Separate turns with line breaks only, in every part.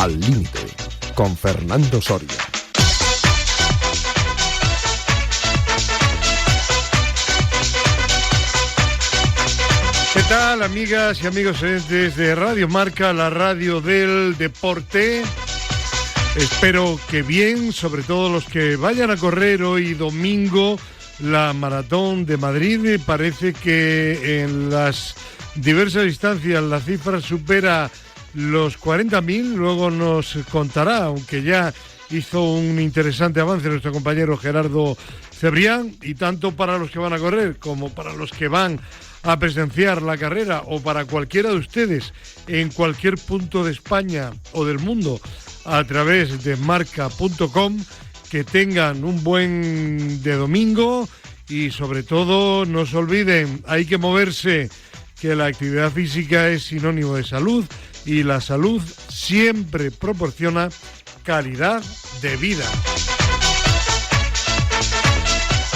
Al Límite, con Fernando Soria.
¿Qué tal, amigas y amigos oyentes de Radio Marca, la radio del deporte? Espero que bien, sobre todo los que vayan a correr hoy domingo la Maratón de Madrid. Parece que en las diversas instancias la cifra supera los 40.000, luego nos contará, aunque ya hizo un interesante avance nuestro compañero Gerardo Cebrián, y tanto para los que van a correr como para los que van a presenciar la carrera, o para cualquiera de ustedes en cualquier punto de España o del mundo a través de marca.com, que tengan un buen de domingo y sobre todo no se olviden, hay que moverse, que la actividad física es sinónimo de salud y la salud siempre proporciona calidad de vida.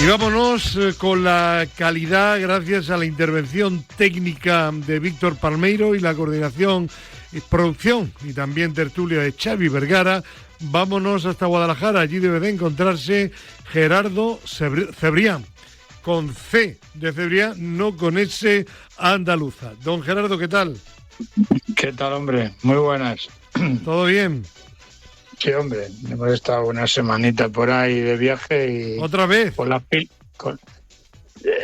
Y vámonos con la calidad gracias a la intervención técnica de Víctor Palmeiro y la coordinación y producción y también tertulia de Xavi Vergara. Vámonos hasta Guadalajara, allí debe de encontrarse Gerardo Cebrián, con C de Cebrián, no con S andaluza. Don Gerardo, ¿qué tal?
¿Qué tal, hombre? Muy buenas.
¿Todo bien?
Sí, hombre, hemos estado una semanita por ahí de viaje y...
¿Otra vez?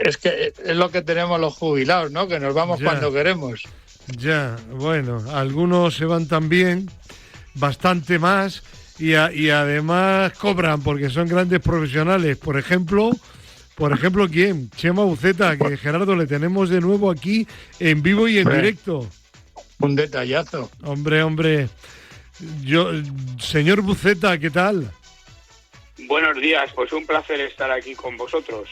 Es que es lo que tenemos los jubilados, ¿no? Que nos vamos cuando queremos.
Ya, bueno, algunos se van también, bastante más, y además cobran porque son grandes profesionales. Por ejemplo, ¿quién? Chema Buceta, que Gerardo le tenemos de nuevo aquí en vivo y en directo.
Un detallazo.
Hombre. Señor Buceta, ¿qué tal?
Buenos días, pues un placer estar aquí con vosotros.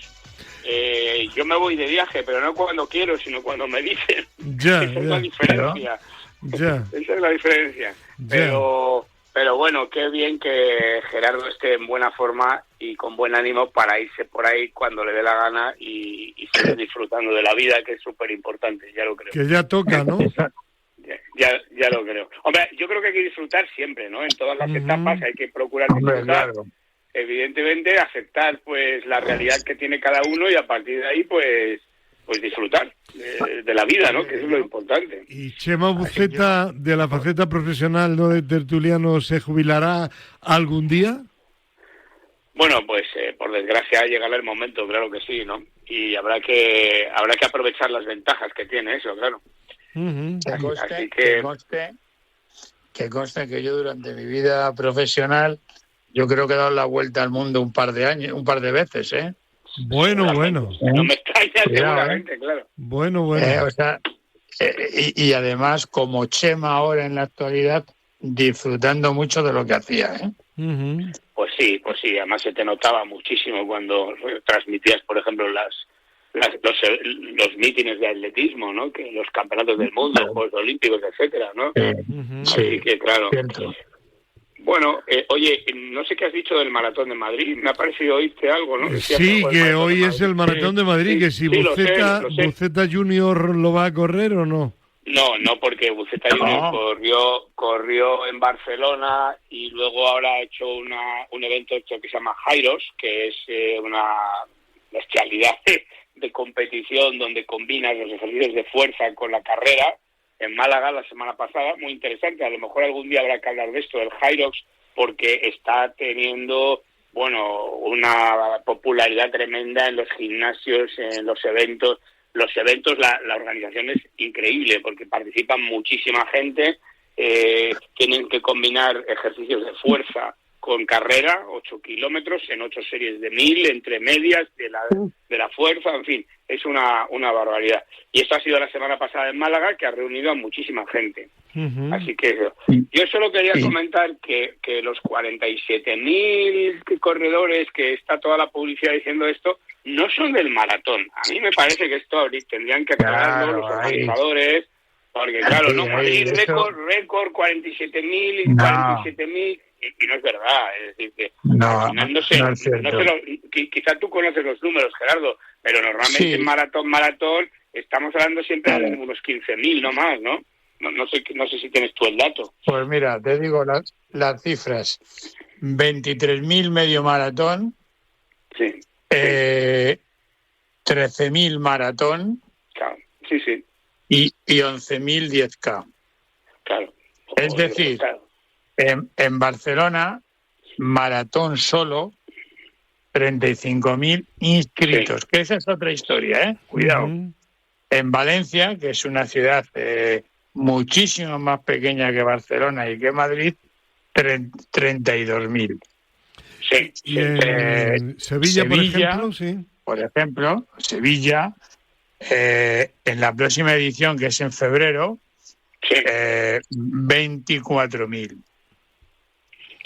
Yo me voy de viaje, pero no cuando quiero, sino cuando me dicen. Esa es la diferencia. Esa es la diferencia. Pero bueno, qué bien que Gerardo esté en buena forma y con buen ánimo para irse por ahí cuando le dé la gana y seguir disfrutando de la vida, que es súper importante, ya lo creo.
Que ya toca, ¿no?
Ya lo creo. Hombre, yo creo que hay que disfrutar siempre, ¿no? En todas las etapas hay que procurar disfrutar. Claro. Evidentemente, aceptar pues la realidad que tiene cada uno y a partir de ahí pues disfrutar de la vida, ¿no? Que eso es lo importante.
¿Y Chema Buceta, de la faceta profesional, no de tertuliano, se jubilará algún día?
Bueno, pues por desgracia llegará el momento, claro que sí, ¿no? Y habrá que aprovechar las ventajas que tiene eso, claro.
Que conste que yo durante mi vida profesional yo creo que he dado la vuelta al mundo un par de veces, ¿eh?
Bueno.
No me extraña, seguramente, claro.
Bueno.
Y además, como Chema ahora en la actualidad, disfrutando mucho de lo que hacía, ¿eh?
Pues sí, además se te notaba muchísimo cuando transmitías, por ejemplo, los mítines de atletismo, ¿no? Que los campeonatos del mundo, Juegos Olímpicos, etcétera, ¿no? Así que claro.
Cierto.
Bueno, oye, no sé qué has dicho del Maratón de Madrid. Me ha parecido oírte algo, ¿no?
Sí, que hoy es el Maratón de Madrid, que si Buceta Junior lo va a correr o no.
No, porque Buceta Junior corrió en Barcelona y luego ahora ha hecho un evento que se llama Jairos, que es una bestialidad de competición donde combinas los ejercicios de fuerza con la carrera, en Málaga la semana pasada, muy interesante. A lo mejor algún día habrá que hablar de esto, del Jairos, porque está teniendo, una popularidad tremenda en los gimnasios, en los eventos. La organización es increíble porque participan muchísima gente, tienen que combinar ejercicios de fuerza con carrera, 8 kilómetros en 8 series de 1000, entre medias de la fuerza, en fin, es una barbaridad. Y esto ha sido la semana pasada en Málaga, que ha reunido a muchísima gente. Así que yo solo quería comentar que los 47.000 corredores, que está toda la publicidad diciendo esto, no son del maratón. A mí me parece que esto tendrían que aclararlo los organizadores, porque claro, no, Madrid, récord 47.000 y 47.000... Y no es verdad, es decir, que quizá tú conoces los números, Gerardo, pero normalmente en maratón estamos hablando siempre de unos 15.000, no más, ¿no? No sé si tienes tú el dato.
Pues mira, te digo las cifras. 23.000 medio maratón.
Sí.
13.000 maratón.
Claro, sí.
Y 11.000 10K.
Claro.
Es decir, claro. En Barcelona, maratón solo, 35.000 inscritos. Sí. Que esa es otra historia, ¿eh? Cuidado. Uh-huh. En Valencia, que es una ciudad muchísimo más pequeña que Barcelona y que Madrid, 32.000.
Sí.
Y en Sevilla,
por ejemplo, Sevilla, en la próxima edición, que es en febrero, 24.000.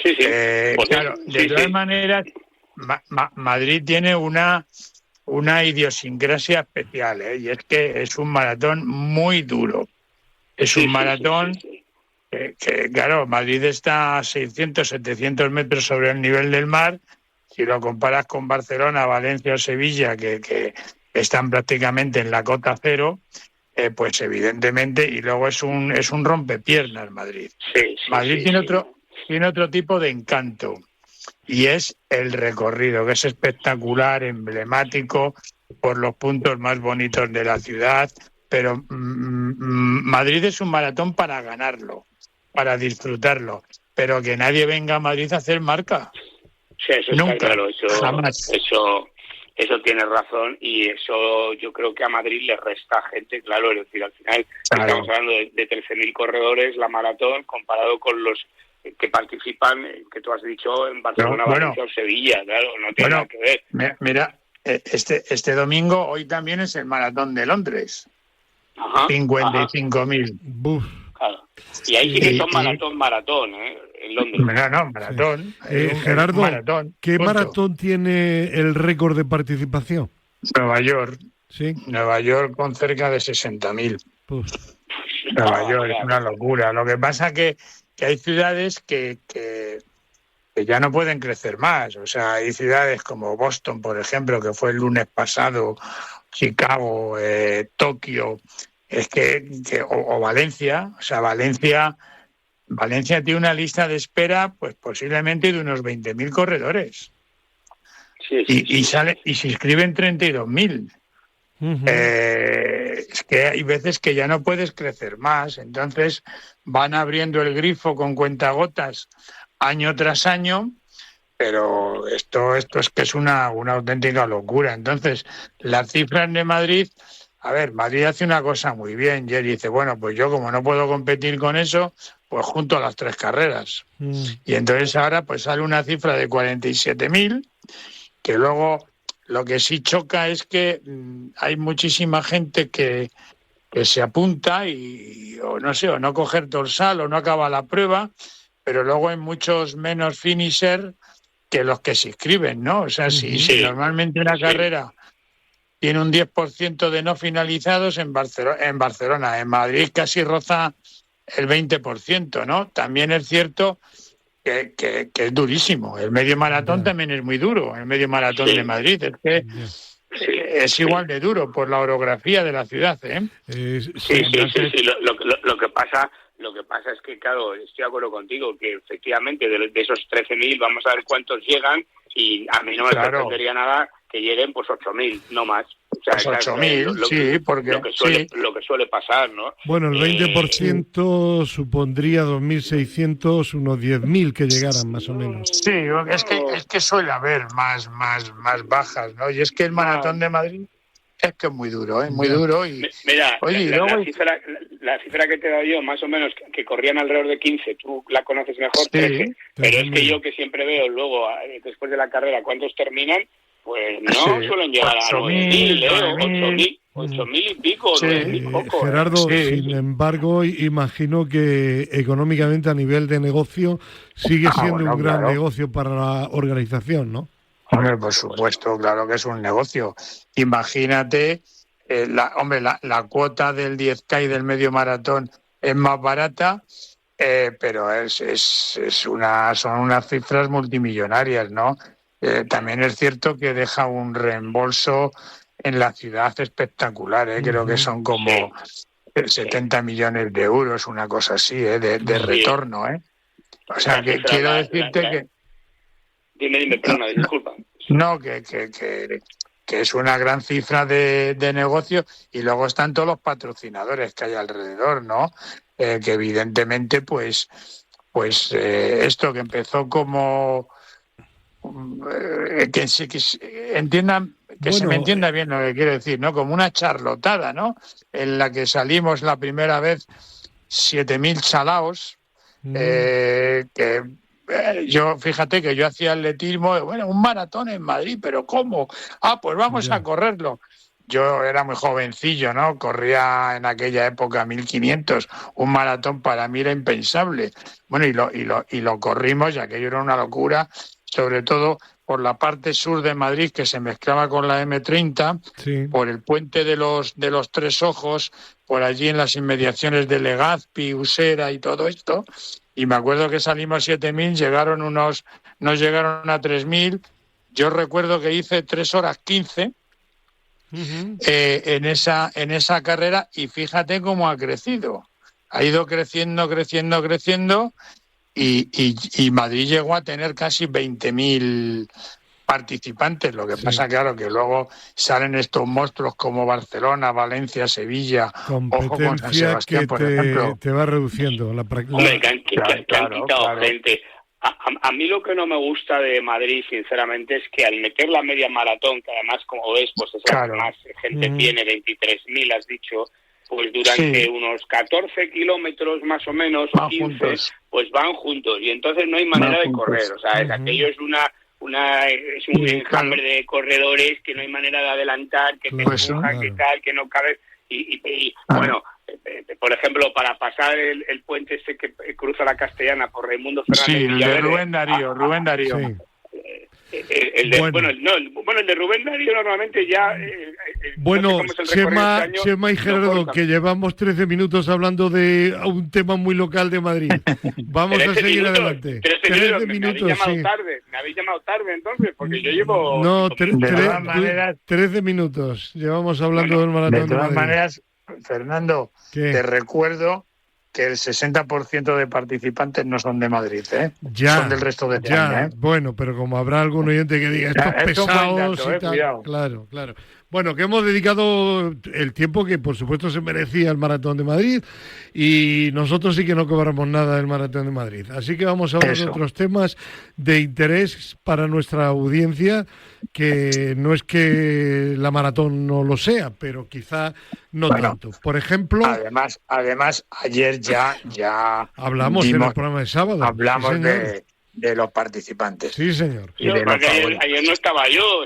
Sí.
Claro, de todas maneras, Madrid tiene una idiosincrasia especial, y es que es un maratón muy duro. Es un maratón que, claro, Madrid está a 600, 700 metros sobre el nivel del mar. Si lo comparas con Barcelona, Valencia o Sevilla, que están prácticamente en la cota cero, pues evidentemente, y luego es un rompepiernas Madrid. Madrid tiene otro tipo de encanto, y es el recorrido, que es espectacular, emblemático, por los puntos más bonitos de la ciudad, pero Madrid es un maratón para ganarlo, para disfrutarlo, pero que nadie venga a Madrid a hacer marca.
Sí, eso nunca, está claro, jamás. Eso tiene razón, y eso yo creo que a Madrid le resta gente, claro, es decir, al final estamos hablando de 13.000 corredores, la maratón, comparado con los que participan, que tú has dicho, en Barcelona, Valencia o Sevilla, claro, no tiene nada que ver.
Mira, este domingo, hoy también es el maratón de Londres. 55.000.
Claro. Y ahí sí que son maratón, en Londres.
No, maratón.
Gerardo,
maratón,
¿qué maratón tiene el récord de participación?
Nueva York.
Sí.
Nueva York con cerca de 60.000. Nueva York es una locura. Lo que pasa que hay ciudades que ya no pueden crecer más. O sea, hay ciudades como Boston, por ejemplo, que fue el lunes pasado, Chicago, Tokio, o Valencia. O sea, Valencia tiene una lista de espera, pues posiblemente de unos 20.000 corredores. Y se inscriben 32.000. Uh-huh. Es que hay veces que ya no puedes crecer más, entonces van abriendo el grifo con cuentagotas año tras año, pero esto es que es una auténtica locura. Entonces, las cifras de Madrid, Madrid hace una cosa muy bien, Jerry dice, bueno, pues yo como no puedo competir con eso, pues junto a las 3 carreras. Y entonces ahora pues sale una cifra de 47.000, que luego lo que sí choca es que hay muchísima gente que se apunta y o no coger dorsal o no acaba la prueba, pero luego hay muchos menos finisher que los que se inscriben, ¿no? O sea, si normalmente una carrera tiene un 10% de no finalizados en Barcelona, en Madrid casi roza el 20%, ¿no? También es cierto que es durísimo. El medio maratón también es muy duro, el medio maratón de Madrid. Es que es igual de duro por la orografía de la ciudad, ¿eh?
Sí. Lo que pasa es que, claro, estoy de acuerdo contigo, que efectivamente de esos 13.000 vamos a ver cuántos llegan, y a mí no me sorprendería nada que lleguen pues 8.000, no más. O sea,
pues 8.000, porque
lo que suele pasar, ¿no?
Bueno, el 20% supondría 2.600, unos 10.000 que llegaran más o menos.
Sí, es que suele haber más bajas, ¿no? Y es que el maratón de Madrid es que es muy duro, muy duro. Y
mira, la cifra que te he dado yo, más o menos, que corrían alrededor de 15, tú la conoces mejor, 13, pero es que yo que siempre veo luego, después de la carrera, cuántos terminan, pues no suelen llegar a 9.000, 8.000 y pico, 9.000 y poco.
Gerardo, sin embargo, imagino que económicamente a nivel de negocio sigue siendo un gran negocio para la organización, ¿no?
Hombre, por supuesto, claro que es un negocio. Imagínate, la cuota del 10K y del medio maratón es más barata, pero son unas cifras multimillonarias, ¿no? También es cierto que deja un reembolso en la ciudad espectacular, creo que son como 70 millones de euros, una cosa así, de retorno, ¿eh? O sea, que quiero decirte que...
Dime, perdona, disculpa.
No, que es una gran cifra de negocio, y luego están todos los patrocinadores que hay alrededor, ¿no? Que evidentemente, pues esto que empezó como... que entiendan, que se me entienda bien lo que quiero decir, ¿no? Como una charlotada, ¿no? En la que salimos la primera vez 7.000 chalaos, que yo, fíjate que yo hacía atletismo, bueno, un maratón en Madrid, pero ¿cómo? Pues vamos a correrlo. Yo era muy jovencillo, ¿no? Corría en aquella época 1.500, un maratón para mí era impensable. Bueno, y lo corrimos, y aquello era una locura, sobre todo por la parte sur de Madrid, que se mezclaba con la M30, sí, por el puente de los Tres Ojos, por allí en las inmediaciones de Legazpi, Usera y todo esto. Y me acuerdo que salimos 7.000, nos llegaron a 3.000. Yo recuerdo que hice 3 horas 15 en esa carrera, y fíjate cómo ha crecido. Ha ido creciendo, y Madrid llegó a tener casi 20.000 participantes. Lo que pasa, claro, que luego salen estos monstruos como Barcelona, Valencia, Sevilla, ojo con San Sebastián, por ejemplo.
Te va reduciendo la práctica.
Hombre, que han quitado gente. A mí lo que no me gusta de Madrid, sinceramente, es que al meter la media maratón, que además, como ves, pues es la que más gente tiene, 23.000, has dicho, pues durante unos 14 kilómetros más o menos, o 15, juntos, pues van juntos, y entonces no hay manera de correr. O sea, aquello es es un enjambre de corredores que no hay manera de adelantar, que te empujan, que tal, que no cabe. Bueno, por ejemplo, para pasar el puente este que cruza la Castellana por Raimundo Fernández Villaverde,
Rubén Darío.
Sí. El de Rubén Darío normalmente ya...
Bueno, Chema y Gerardo, que llevamos 13 minutos hablando de un tema muy local de Madrid. Vamos a seguir adelante.
13 minutos, me habéis llamado tarde entonces, porque yo llevo...
No, 13 minutos llevamos hablando del maratón de
todas
Madrid.
Maneras, Fernando, te recuerdo que el 60% de participantes no son de Madrid, son del resto de España.
Bueno, pero como habrá algún oyente que diga estos pesados y tal. Cuidado. Claro. Bueno, que hemos dedicado el tiempo que por supuesto se merecía el Maratón de Madrid, y nosotros sí que no cobramos nada del Maratón de Madrid. Así que vamos a hablar de otros temas de interés para nuestra audiencia, que no es que la maratón no lo sea, pero quizá no tanto. Por ejemplo...
Además ayer ya
hablamos en el programa de sábado.
Hablamos de los participantes.
Sí, señor.
Ayer no estaba yo.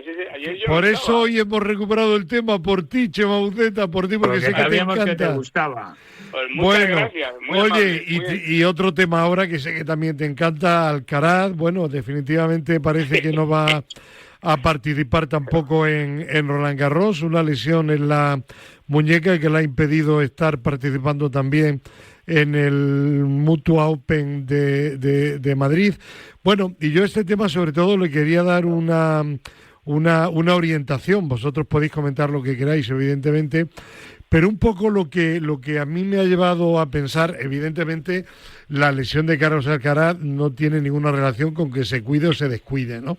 Por eso hoy hemos recuperado el tema por ti, Chema Uceta, por ti, porque sé que te encanta.
Que te gustaba.
Pues muchas gracias.
Oye, y otro tema ahora que sé que también te encanta, Alcaraz. Bueno, definitivamente parece que no va a participar tampoco en Roland Garros, una lesión en la muñeca que le ha impedido estar participando también en el Mutua Open de Madrid. Bueno, y yo este tema sobre todo le quería dar una orientación. Vosotros podéis comentar lo que queráis, evidentemente, pero un poco lo que a mí me ha llevado a pensar, evidentemente, la lesión de Carlos Alcaraz no tiene ninguna relación con que se cuide o se descuide, ¿no?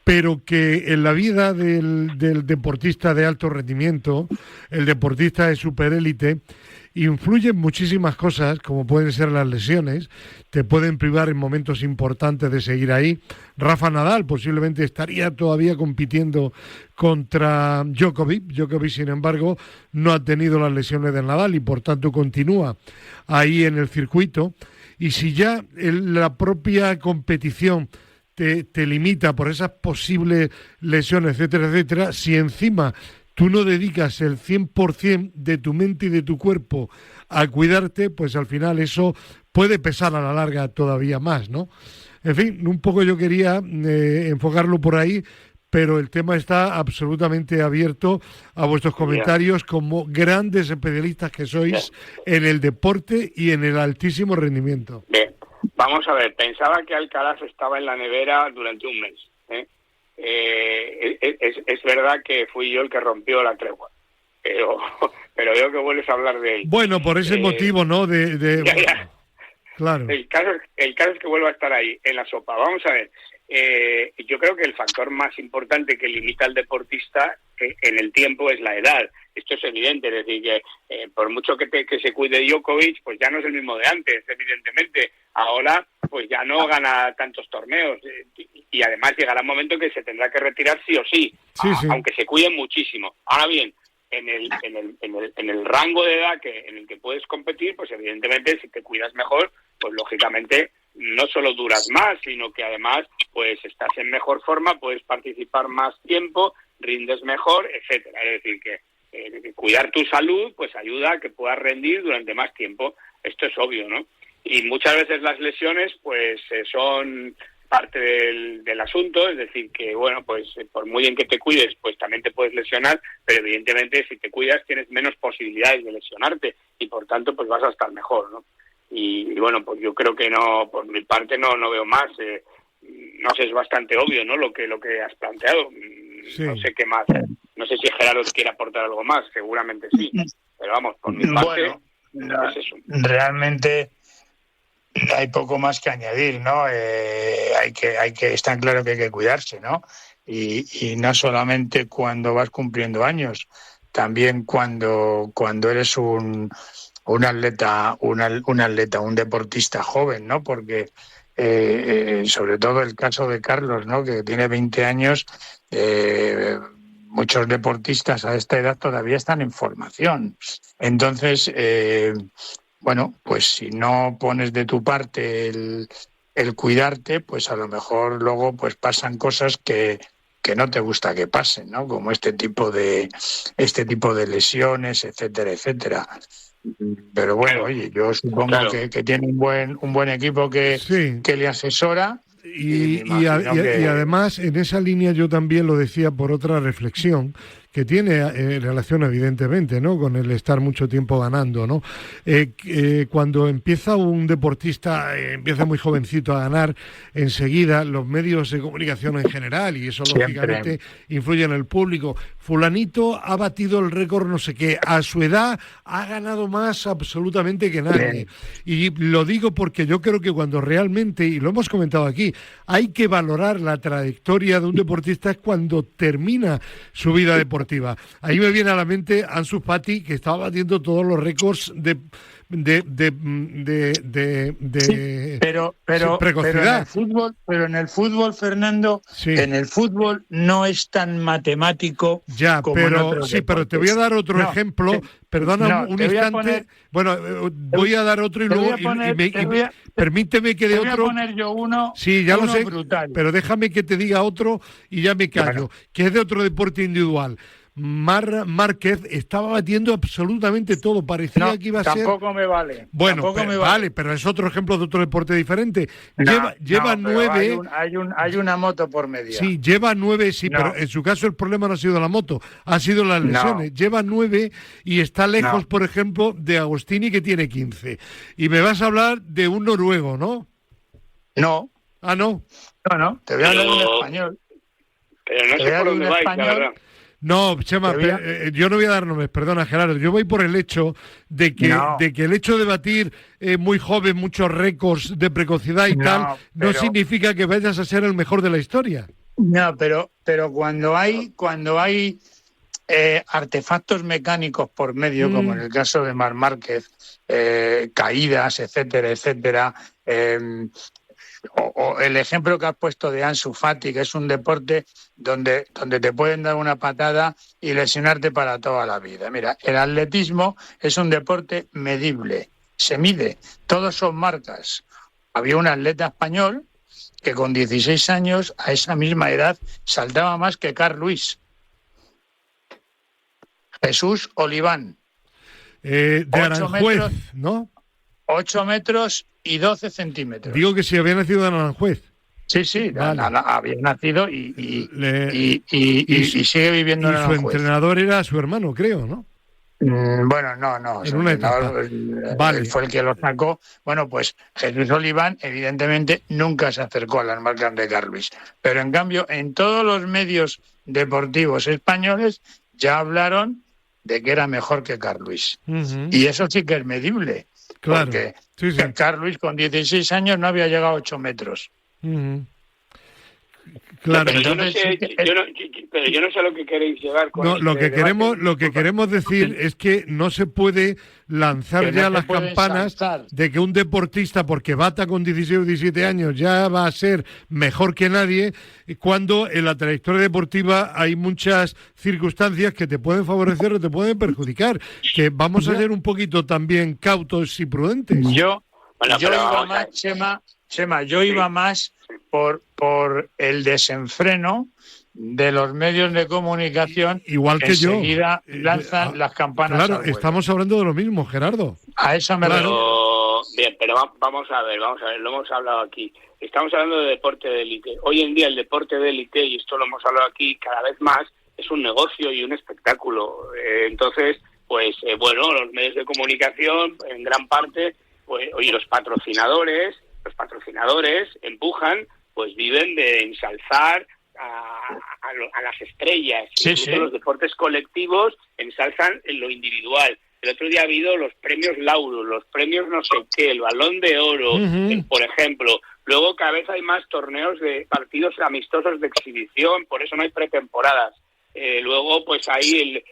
Pero que en la vida del deportista de alto rendimiento, el deportista de superélite, influyen muchísimas cosas, como pueden ser las lesiones, te pueden privar en momentos importantes de seguir ahí. Rafa Nadal posiblemente estaría todavía compitiendo contra Djokovic. Djokovic, sin embargo, no ha tenido las lesiones de Nadal y por tanto continúa ahí en el circuito. Y si ya la propia competición te limita por esas posibles lesiones, etcétera, etcétera, si encima tú no dedicas el 100% de tu mente y de tu cuerpo a cuidarte, pues al final eso puede pesar a la larga todavía más, ¿no? En fin, un poco yo quería enfocarlo por ahí, pero el tema está absolutamente abierto a vuestros comentarios como grandes especialistas que sois en el deporte y en el altísimo rendimiento.
Bien, vamos a ver, pensaba que Alcaraz estaba en la nevera durante un mes, Es verdad que fui yo el que rompió la tregua, pero pero veo que vuelves a hablar de él.
Bueno, por ese motivo, ¿no?
Ya.
Claro.
El caso es que vuelva a estar ahí, en la sopa. Vamos a ver. Yo creo que el factor más importante que limita al deportista en el tiempo es la edad. Esto es evidente, es decir, que por mucho que se cuide Djokovic, pues ya no es el mismo de antes, evidentemente. Ahora, pues ya no gana tantos torneos y además llegará un momento que se tendrá que retirar sí o sí, aunque se cuide muchísimo. Ahora bien, en el rango de edad en el que puedes competir, pues evidentemente si te cuidas mejor, pues lógicamente no solo duras más, sino que además pues estás en mejor forma, puedes participar más tiempo, rindes mejor, etcétera. Es decir, que cuidar tu salud pues ayuda a que puedas rendir durante más tiempo. Esto es obvio, ¿no? Y muchas veces las lesiones pues son parte del asunto, es decir, que bueno, pues por muy bien que te cuides, pues también te puedes lesionar, pero evidentemente si te cuidas tienes menos posibilidades de lesionarte y por tanto pues vas a estar mejor, ¿no? Y bueno, pues yo creo que no, por mi parte no veo más. No sé, es bastante obvio, ¿no? Lo que has planteado.
Sí.
No sé qué más. No sé si Gerardo quiere aportar algo más. Seguramente sí. Pero vamos, por mi parte, es eso.
Realmente hay poco más que añadir, ¿no? Hay que está claro que hay que cuidarse, ¿no? Y no solamente cuando vas cumpliendo años, también cuando eres un atleta, un deportista joven, ¿no? Porque sobre todo el caso de Carlos, ¿no? Que tiene 20 años, muchos deportistas a esta edad todavía están en formación. Entonces, bueno, pues si no pones de tu parte el cuidarte, pues a lo mejor luego pues pasan cosas que no te gusta que pasen, ¿no? Como este tipo de lesiones, etcétera, etcétera. Pero bueno, oye, yo supongo que tiene un buen equipo que le asesora.
Y además, en esa línea yo también lo decía por otra reflexión, que tiene relación evidentemente, ¿no?, con el estar mucho tiempo ganando, ¿no? Cuando empieza un deportista, empieza muy jovencito a ganar, enseguida los medios de comunicación en general, y eso lógicamente influye en el público, fulanito ha batido el récord no sé qué, a su edad ha ganado más absolutamente que nadie. Y lo digo porque yo creo que cuando realmente, y lo hemos comentado aquí, hay que valorar la trayectoria de un deportista es cuando termina su vida deportiva. Ahí me viene a la mente Ansu Fati, que estaba batiendo todos los récords de precocidad.
Pero en el fútbol, Fernando, en el fútbol no es tan matemático como en otros deportes.
Pero te voy a dar otro ejemplo. Perdona un instante. Voy a dar otro y luego permíteme que de otro.
Voy a poner yo uno.
Sí, ya lo sé.
Brutal.
Pero déjame que te diga otro y ya me callo. Que es de otro deporte individual. Márquez estaba batiendo absolutamente todo, parecía que iba a ser...
Tampoco me vale.
Bueno, vale, pero es otro ejemplo de otro deporte diferente. Lleva 9...
Hay una moto por medio.
Sí, lleva 9, pero en su caso el problema no ha sido la moto, ha sido las lesiones. Lleva 9 y está lejos, por ejemplo, de Agostini, que tiene 15. Y me vas a hablar de un noruego, ¿no?
No.
Ah, ¿no?
No, te voy a hablar de un español.
Pero no sé por dónde vais, la verdad.
No, Chema, yo no voy a dar nombres, perdona, Gerardo. Yo voy por el hecho de que el hecho de batir muy joven muchos récords de precocidad y no significa que vayas a ser el mejor de la historia.
No, pero cuando hay artefactos mecánicos por medio, como en el caso de Marc Márquez, caídas, etcétera, etcétera, o el ejemplo que has puesto de Ansu Fati, que es un deporte donde te pueden dar una patada y lesionarte para toda la vida. Mira, el atletismo es un deporte medible, se mide, todos son marcas. Había un atleta español que con 16 años, a esa misma edad, saltaba más que Carl Lewis. Jesús Oliván.
De Aranjuez, ¿no?
8 metros y 12 centímetros.
Digo que si había nacido en Aranjuez.
Sí, vale. Había nacido y sigue viviendo en Aranjuez.
Y su entrenador era su hermano, creo, ¿no?
Bueno, no.
En una etapa.
Él fue el que lo sacó. Bueno, pues Jesús Oliván, evidentemente, nunca se acercó a las marcas de Carl Lewis. Pero en cambio, en todos los medios deportivos españoles ya hablaron de que era mejor que Carl Lewis. Y eso sí que es medible.
Claro.
Porque
sí.
Carl Lewis con 16 años no había llegado a 8 metros.
Claro.
Pero yo no sé a lo que queréis llegar con
lo que queremos decir es que no se puede lanzar ya las campanas de que un deportista, porque bata con 16 o 17 años, ya va a ser mejor que nadie, cuando en la trayectoria deportiva hay muchas circunstancias que te pueden favorecer o te pueden perjudicar. Que vamos a ser un poquito también cautos y prudentes.
Yo iba más, Chema, iba más por el desenfreno de los medios de comunicación.
Igual que yo.
Enseguida lanzan las campanas.
Claro, estamos hablando de lo mismo, Gerardo.
A eso me refiero.
Bien, pero vamos a ver, lo hemos hablado aquí. Estamos hablando de deporte de élite. Hoy en día el deporte de élite, y esto lo hemos hablado aquí cada vez más, es un negocio y un espectáculo. Entonces, pues los medios de comunicación, en gran parte, pues, oye, los patrocinadores empujan, pues viven de ensalzar a las estrellas.
Sí.
Los deportes colectivos ensalzan en lo individual. El otro día ha habido los premios Lauro, los premios no sé qué, el Balón de Oro, por ejemplo. Luego cada vez hay más torneos de partidos amistosos de exhibición, por eso no hay pretemporadas. Luego pues hay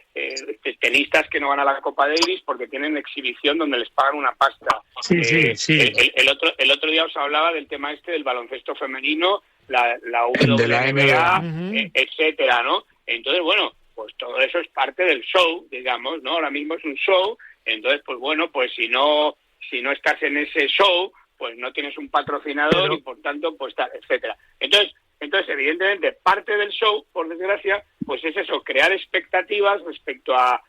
tenistas que no van a la Copa Davis porque tienen exhibición donde les pagan una pasta.
Sí.
El otro día os hablaba del tema del baloncesto femenino, la WNBA, etcétera, ¿no? Entonces, pues todo eso es parte del show, digamos, ¿no? Ahora mismo es un show, entonces, pues pues si no estás en ese show, pues no tienes un patrocinador y por tanto, pues tal, etcétera. Entonces, evidentemente, parte del show, por desgracia, pues es eso, crear expectativas respecto a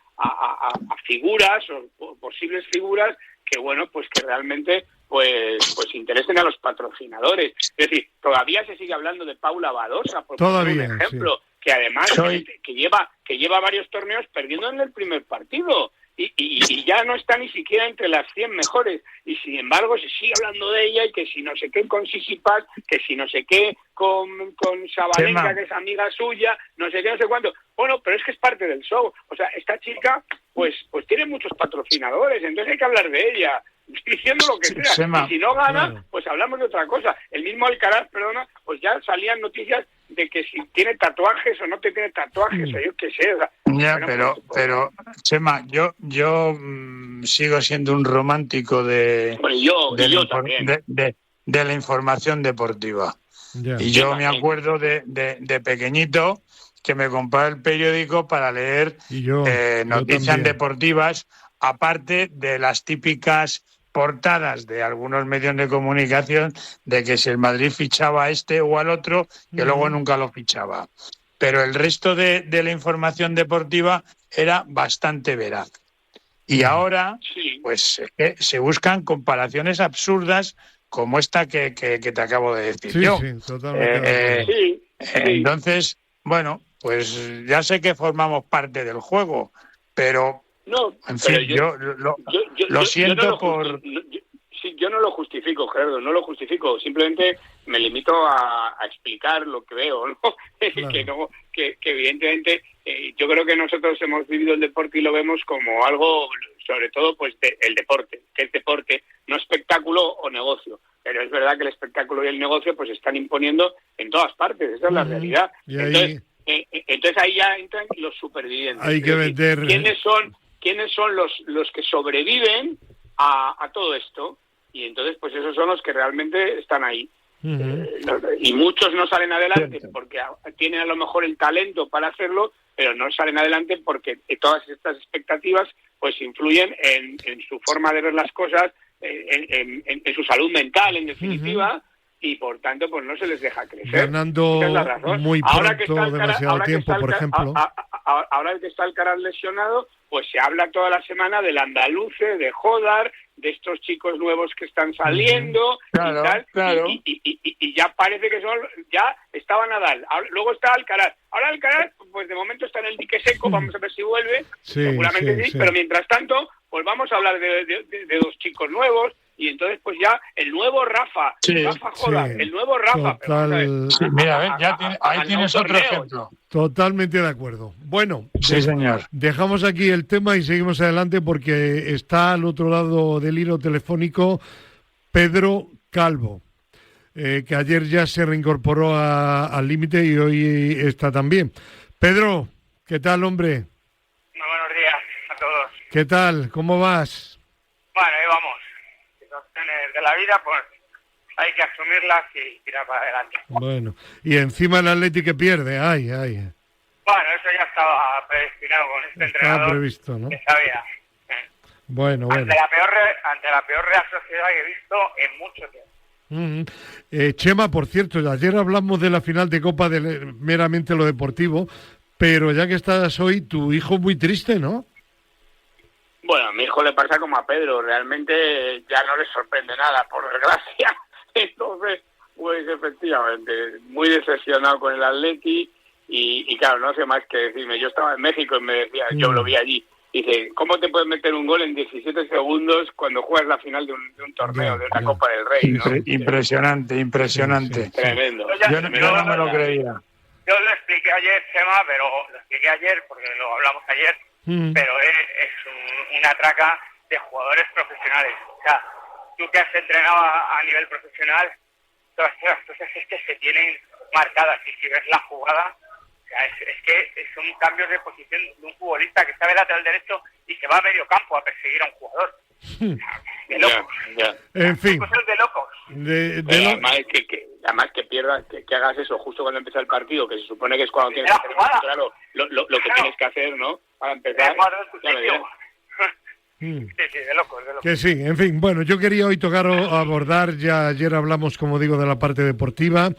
figuras o posibles figuras que, pues que realmente pues interesen a los patrocinadores. Es decir, todavía se sigue hablando de Paula Badosa, por poner un ejemplo, que además que lleva varios torneos perdiendo en el primer partido. Y ya no está ni siquiera entre las 100 mejores, y sin embargo se sigue hablando de ella, y que si no sé qué con Sisipas, que si no sé qué con Sabalenka, que es amiga suya, no sé qué, no sé cuánto. Pero es que es parte del show. O sea, esta chica pues tiene muchos patrocinadores, entonces hay que hablar de ella, diciendo lo que sea. Y si no gana, pues hablamos de otra cosa. El mismo Alcaraz, pues ya salían noticias de que si tiene tatuajes o no tiene tatuajes, o yo qué sé. O sea,
pero Chema, yo sigo siendo un romántico de la información deportiva. Y yo me acuerdo de pequeñito que me compraba el periódico para leer noticias deportivas, aparte de las típicas portadas de algunos medios de comunicación de que si el Madrid fichaba a este o al otro, que luego nunca lo fichaba. Pero el resto de la información deportiva era bastante veraz. Y ahora, pues se buscan comparaciones absurdas como esta que te acabo de decir yo.
Sí, totalmente.
Entonces, pues ya sé que formamos parte del juego, pero en fin, yo lo siento por...
Yo no lo justifico, Gerardo, no lo justifico. Simplemente me limito a explicar lo que veo, ¿no? Claro. que evidentemente yo creo que nosotros hemos vivido el deporte y lo vemos como algo, sobre todo, pues el deporte, que es deporte, no espectáculo o negocio. Pero es verdad que el espectáculo y el negocio pues están imponiendo en todas partes, esa es la realidad. Entonces ahí ya entran los supervivientes.
Hay que vender.
¿Quiénes son los que sobreviven a todo esto? Y entonces, pues esos son los que realmente están ahí. Y muchos no salen adelante porque tienen a lo mejor el talento para hacerlo, pero no salen adelante porque todas estas expectativas pues influyen en su forma de ver las cosas, en su salud mental, en definitiva, y por tanto pues no se les deja crecer.
Ganando muy pronto, demasiado tiempo, por ejemplo.
Ahora que está Alcaraz lesionado, pues se habla toda la semana del andaluce, de Jodar, de estos chicos nuevos que están saliendo, y ya parece que ya estaba Nadal, luego está Alcaraz. Ahora Alcaraz, pues de momento está en el dique seco, vamos a ver si vuelve, seguramente sí, pero mientras tanto, pues vamos a hablar de dos chicos nuevos, y entonces pues ya el nuevo Rafa, Rafa Joda, el nuevo Rafa.
Total...
Sí, mira, a ver, ahí tienes otro ejemplo.
Totalmente de acuerdo. Bueno,
sí, señor.
Dejamos aquí el tema y seguimos adelante porque está al otro lado del hilo telefónico Pedro Calvo, que ayer ya se reincorporó al límite y hoy está también. Pedro, ¿qué tal, hombre?
Muy buenos días a todos.
¿Qué tal? ¿Cómo vas?
Bueno, ahí vamos. Situaciones de la vida, pues hay que asumirlas y tirar para adelante.
Bueno, y encima el Atleti que pierde, ay.
Bueno, eso ya estaba predestinado con este entrenador.
Estaba previsto, ¿no?
Que sabía.
Bueno.
Ante la peor Real Sociedad que he visto en mucho tiempo.
Chema, por cierto, ayer hablamos de la final de Copa de meramente lo deportivo, pero ya que estás hoy, tu hijo muy triste, ¿no?
Bueno, a mi hijo le pasa como a Pedro, realmente ya no le sorprende nada, por desgracia. Entonces, pues efectivamente, muy decepcionado con el Atleti y claro, no sé más que decirme. Yo estaba en México y me decía, yo lo vi allí, dice, ¿cómo te puedes meter un gol en 17 segundos cuando juegas la final de un torneo, de una Copa del Rey? ¿No?
Impresionante.
Sí. Tremendo.
Yo no me lo creía.
Yo lo expliqué ayer, Chema, pero lo expliqué ayer porque lo hablamos ayer, pero es una traca de jugadores profesionales. O sea, tú que has entrenado a nivel profesional, todas las cosas es que se tienen marcadas y si ves la jugada, o sea, es que son cambios de posición de un futbolista que está de lateral derecho y se va a medio campo a perseguir a un jugador. De locos.
En fin.
Cosas de locos.
Además que pierdas, que hagas eso justo cuando empieza el partido, que se supone que es cuando tienes que hacer claro lo que tienes que hacer, ¿no? Para empezar.
Sí, de locos.
Que sí, en fin, bueno, yo quería hoy abordar, ya ayer hablamos, como digo, de la parte deportiva,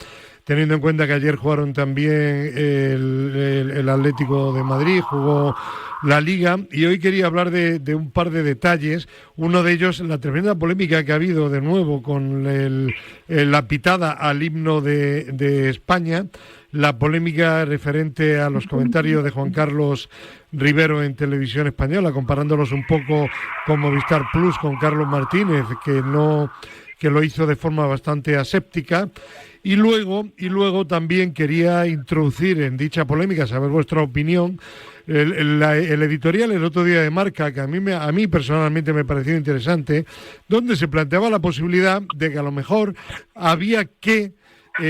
teniendo en cuenta que ayer jugaron también el Atlético de Madrid, jugó la Liga, y hoy quería hablar de un par de detalles. Uno de ellos, la tremenda polémica que ha habido de nuevo con la pitada al himno de España, la polémica referente a los comentarios de Juan Carlos Rivero en Televisión Española, comparándolos un poco con Movistar Plus, con Carlos Martínez, que lo hizo de forma bastante aséptica. Y luego también quería introducir en dicha polémica, saber vuestra opinión, el editorial el otro día de Marca, que a mí personalmente me pareció interesante, donde se planteaba la posibilidad de que a lo mejor había que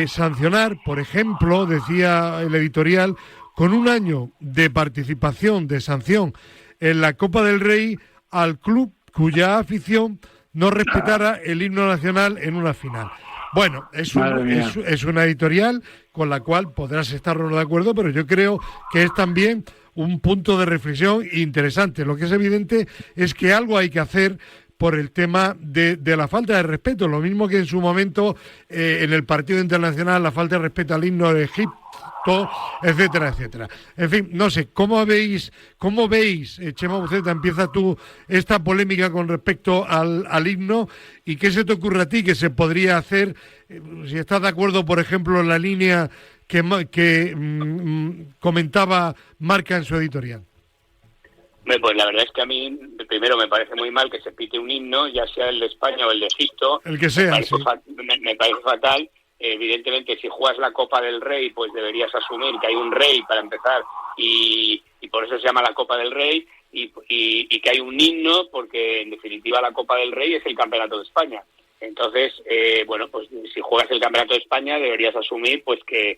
sancionar, por ejemplo, decía el editorial, con un año de participación, de sanción en la Copa del Rey al club cuya afición no respetara el himno nacional en una final. Bueno, es una editorial con la cual podrás estar o no de acuerdo, pero yo creo que es también un punto de reflexión interesante. Lo que es evidente es que algo hay que hacer por el tema de la falta de respeto, lo mismo que en su momento en el partido internacional la falta de respeto al himno de Egipto, etcétera, etcétera. En fin, no sé, ¿cómo veis, Chema Buceta, empieza tú esta polémica con respecto al himno y qué se te ocurre a ti que se podría hacer, si estás de acuerdo, por ejemplo, en la línea que comentaba Marca en su editorial?
Pues la verdad es que a mí, primero, me parece muy mal que se pite un himno, ya sea el de España o el de Egipto.
El que sea,
me parece fatal. Evidentemente, si juegas la Copa del Rey, pues deberías asumir que hay un rey para empezar y por eso se llama la Copa del Rey y que hay un himno porque, en definitiva, la Copa del Rey es el Campeonato de España. Entonces, bueno, pues si juegas el Campeonato de España deberías asumir pues que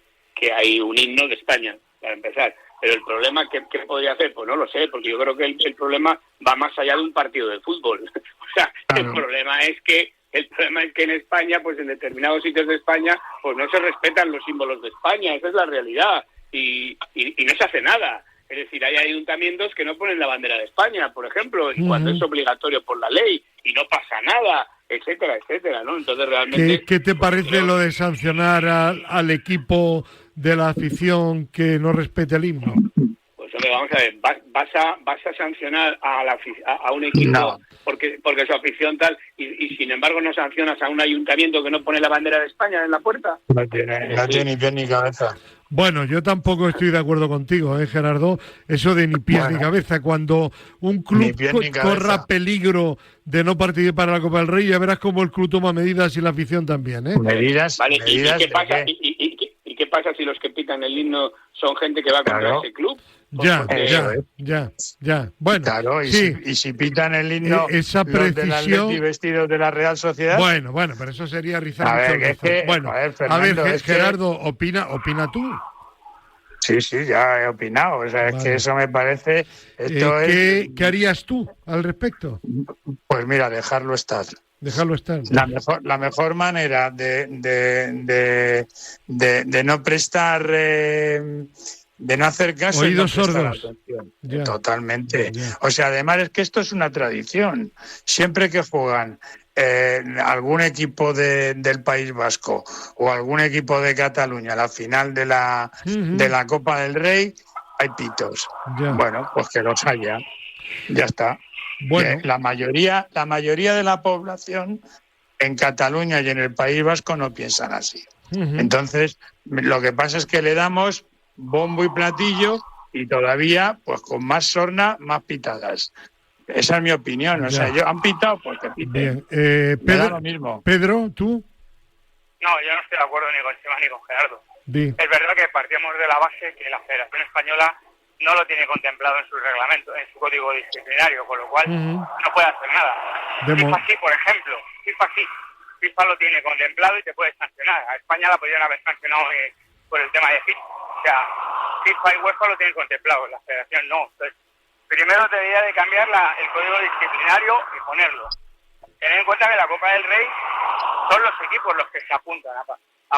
hay un himno de España, para empezar. Pero el problema, ¿qué podría hacer? Pues no lo sé, porque yo creo que el problema va más allá de un partido de fútbol. O sea, claro. El problema es que en España, pues en determinados sitios de España, pues no se respetan los símbolos de España, esa es la realidad, y no se hace nada. Es decir, hay ayuntamientos que no ponen la bandera de España, por ejemplo, y cuando es obligatorio por la ley, y no pasa nada, etcétera, etcétera, ¿no? Entonces realmente...
¿Qué te parece lo de sancionar al equipo de la afición que no respete el himno?
Pues Hombre, vamos a ver, ¿vas a sancionar a un equipo porque su afición tal y sin embargo no sancionas a un ayuntamiento que no pone la bandera de España en la puerta?
No tiene ni pie ni cabeza.
Bueno, yo tampoco estoy de acuerdo contigo, Gerardo, eso de ni pies ni cabeza. Cuando un club corra peligro de no participar en la Copa del Rey, ya verás cómo el club toma medidas y la afición también,
Medidas.
Vale, ¿y qué pasa si los que pitan el himno son gente que va contra ese club?
Ya. Bueno,
claro, y si pitan el himno
esa precisión,
los del Atleti vestidos de la Real Sociedad.
Bueno, pero eso sería rizar mucho el rizo. Bueno, Fernando, Gerardo, opina tú.
Sí, ya he opinado. O sea, es que eso me parece. ¿Qué
harías tú al respecto?
Pues mira, dejarlo estar.
Dejarlo estar.
La mejor manera de no prestar, de no hacer caso,
oídos
es no prestar
sordos.
atención. Totalmente. O sea, además es que esto es una tradición. Siempre que juegan algún equipo del País Vasco o algún equipo de Cataluña a la final de la Copa del Rey, hay pitos. Bueno, pues que los haya. Ya está.
Bueno.
La mayoría de la población en Cataluña y en el País Vasco no piensan así. Entonces, lo que pasa es que le damos bombo y platillo y todavía, pues con más sorna, más pitadas. Esa es mi opinión. O sea, han pitado porque piten.
Pedro,
da lo mismo.
Pedro, ¿tú?
No, yo no estoy de acuerdo ni con Chema ni con Gerardo.
Es
verdad que partíamos de la base que la Federación Española no lo tiene contemplado en su reglamento, en su código disciplinario, con lo cual no puede hacer nada. FIFA sí, por ejemplo. FIFA lo tiene contemplado y te puede sancionar. A España la podrían haber sancionado por el tema de FIFA. O sea, FIFA y UEFA lo tienen contemplado, la Federación no. Entonces, primero debería de cambiar el código disciplinario y ponerlo. Tener en cuenta que la Copa del Rey son los equipos los que se apuntan a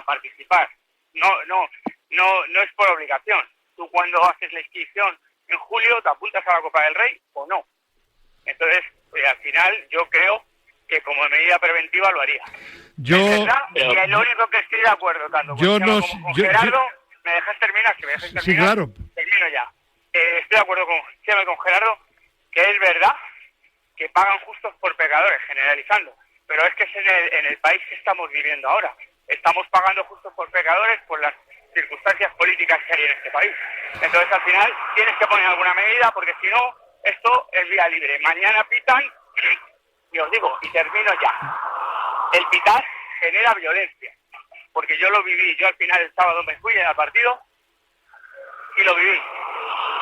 participar. No es por obligación. Tú cuando haces la inscripción en julio te apuntas a la Copa del Rey o no. Entonces, al final yo creo que como medida preventiva lo haría. Y es lo único que estoy de acuerdo tanto con Gerardo. ¿Me dejas terminar? Si me dejas terminar,
sí, claro.
Termino ya. Estoy de acuerdo con Chema y con Gerardo que es verdad que pagan justos por pecadores, generalizando. Pero es que es en el país que estamos viviendo ahora. Estamos pagando justos por pecadores por las circunstancias políticas que hay en este país. Entonces, al final, tienes que poner alguna medida, porque si no, esto es vía libre. Mañana pitan, y os digo, y termino ya. El pitar genera violencia, porque yo lo viví. Yo al final el sábado me fui al partido y lo viví.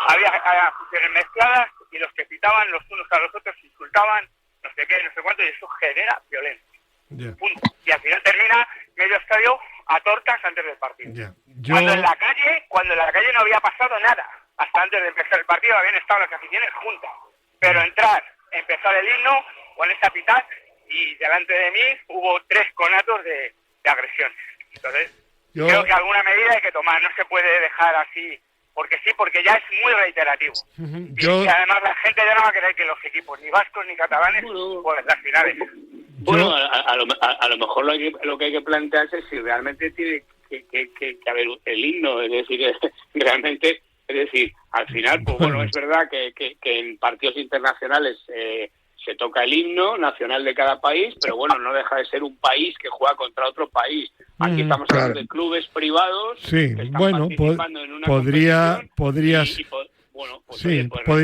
Había aficiones mezcladas y los que pitaban los unos a los otros insultaban, no sé qué, no sé cuánto, y eso genera violencia. Punto. Y al final termina medio estadio a tortas antes del partido. Cuando en la calle no había pasado nada, hasta antes de empezar el partido habían estado las aficiones juntas. Pero empezar el himno, ponerse a pitar, y delante de mí hubo 3 conatos de agresiones. Entonces, creo que alguna medida hay que tomar, no se puede dejar así, porque ya es muy reiterativo. Y además la gente ya no va a querer que los equipos, ni vascos ni catalanes, jueguen las finales.
Bueno, a lo mejor lo que hay que plantearse es si realmente tiene que haber el himno, es decir, realmente, es decir, al final, pues bueno, es verdad que en partidos internacionales se toca el himno nacional de cada país, pero bueno, no deja de ser un país que juega contra otro país. Aquí estamos hablando de clubes privados que están participando en una
podría podría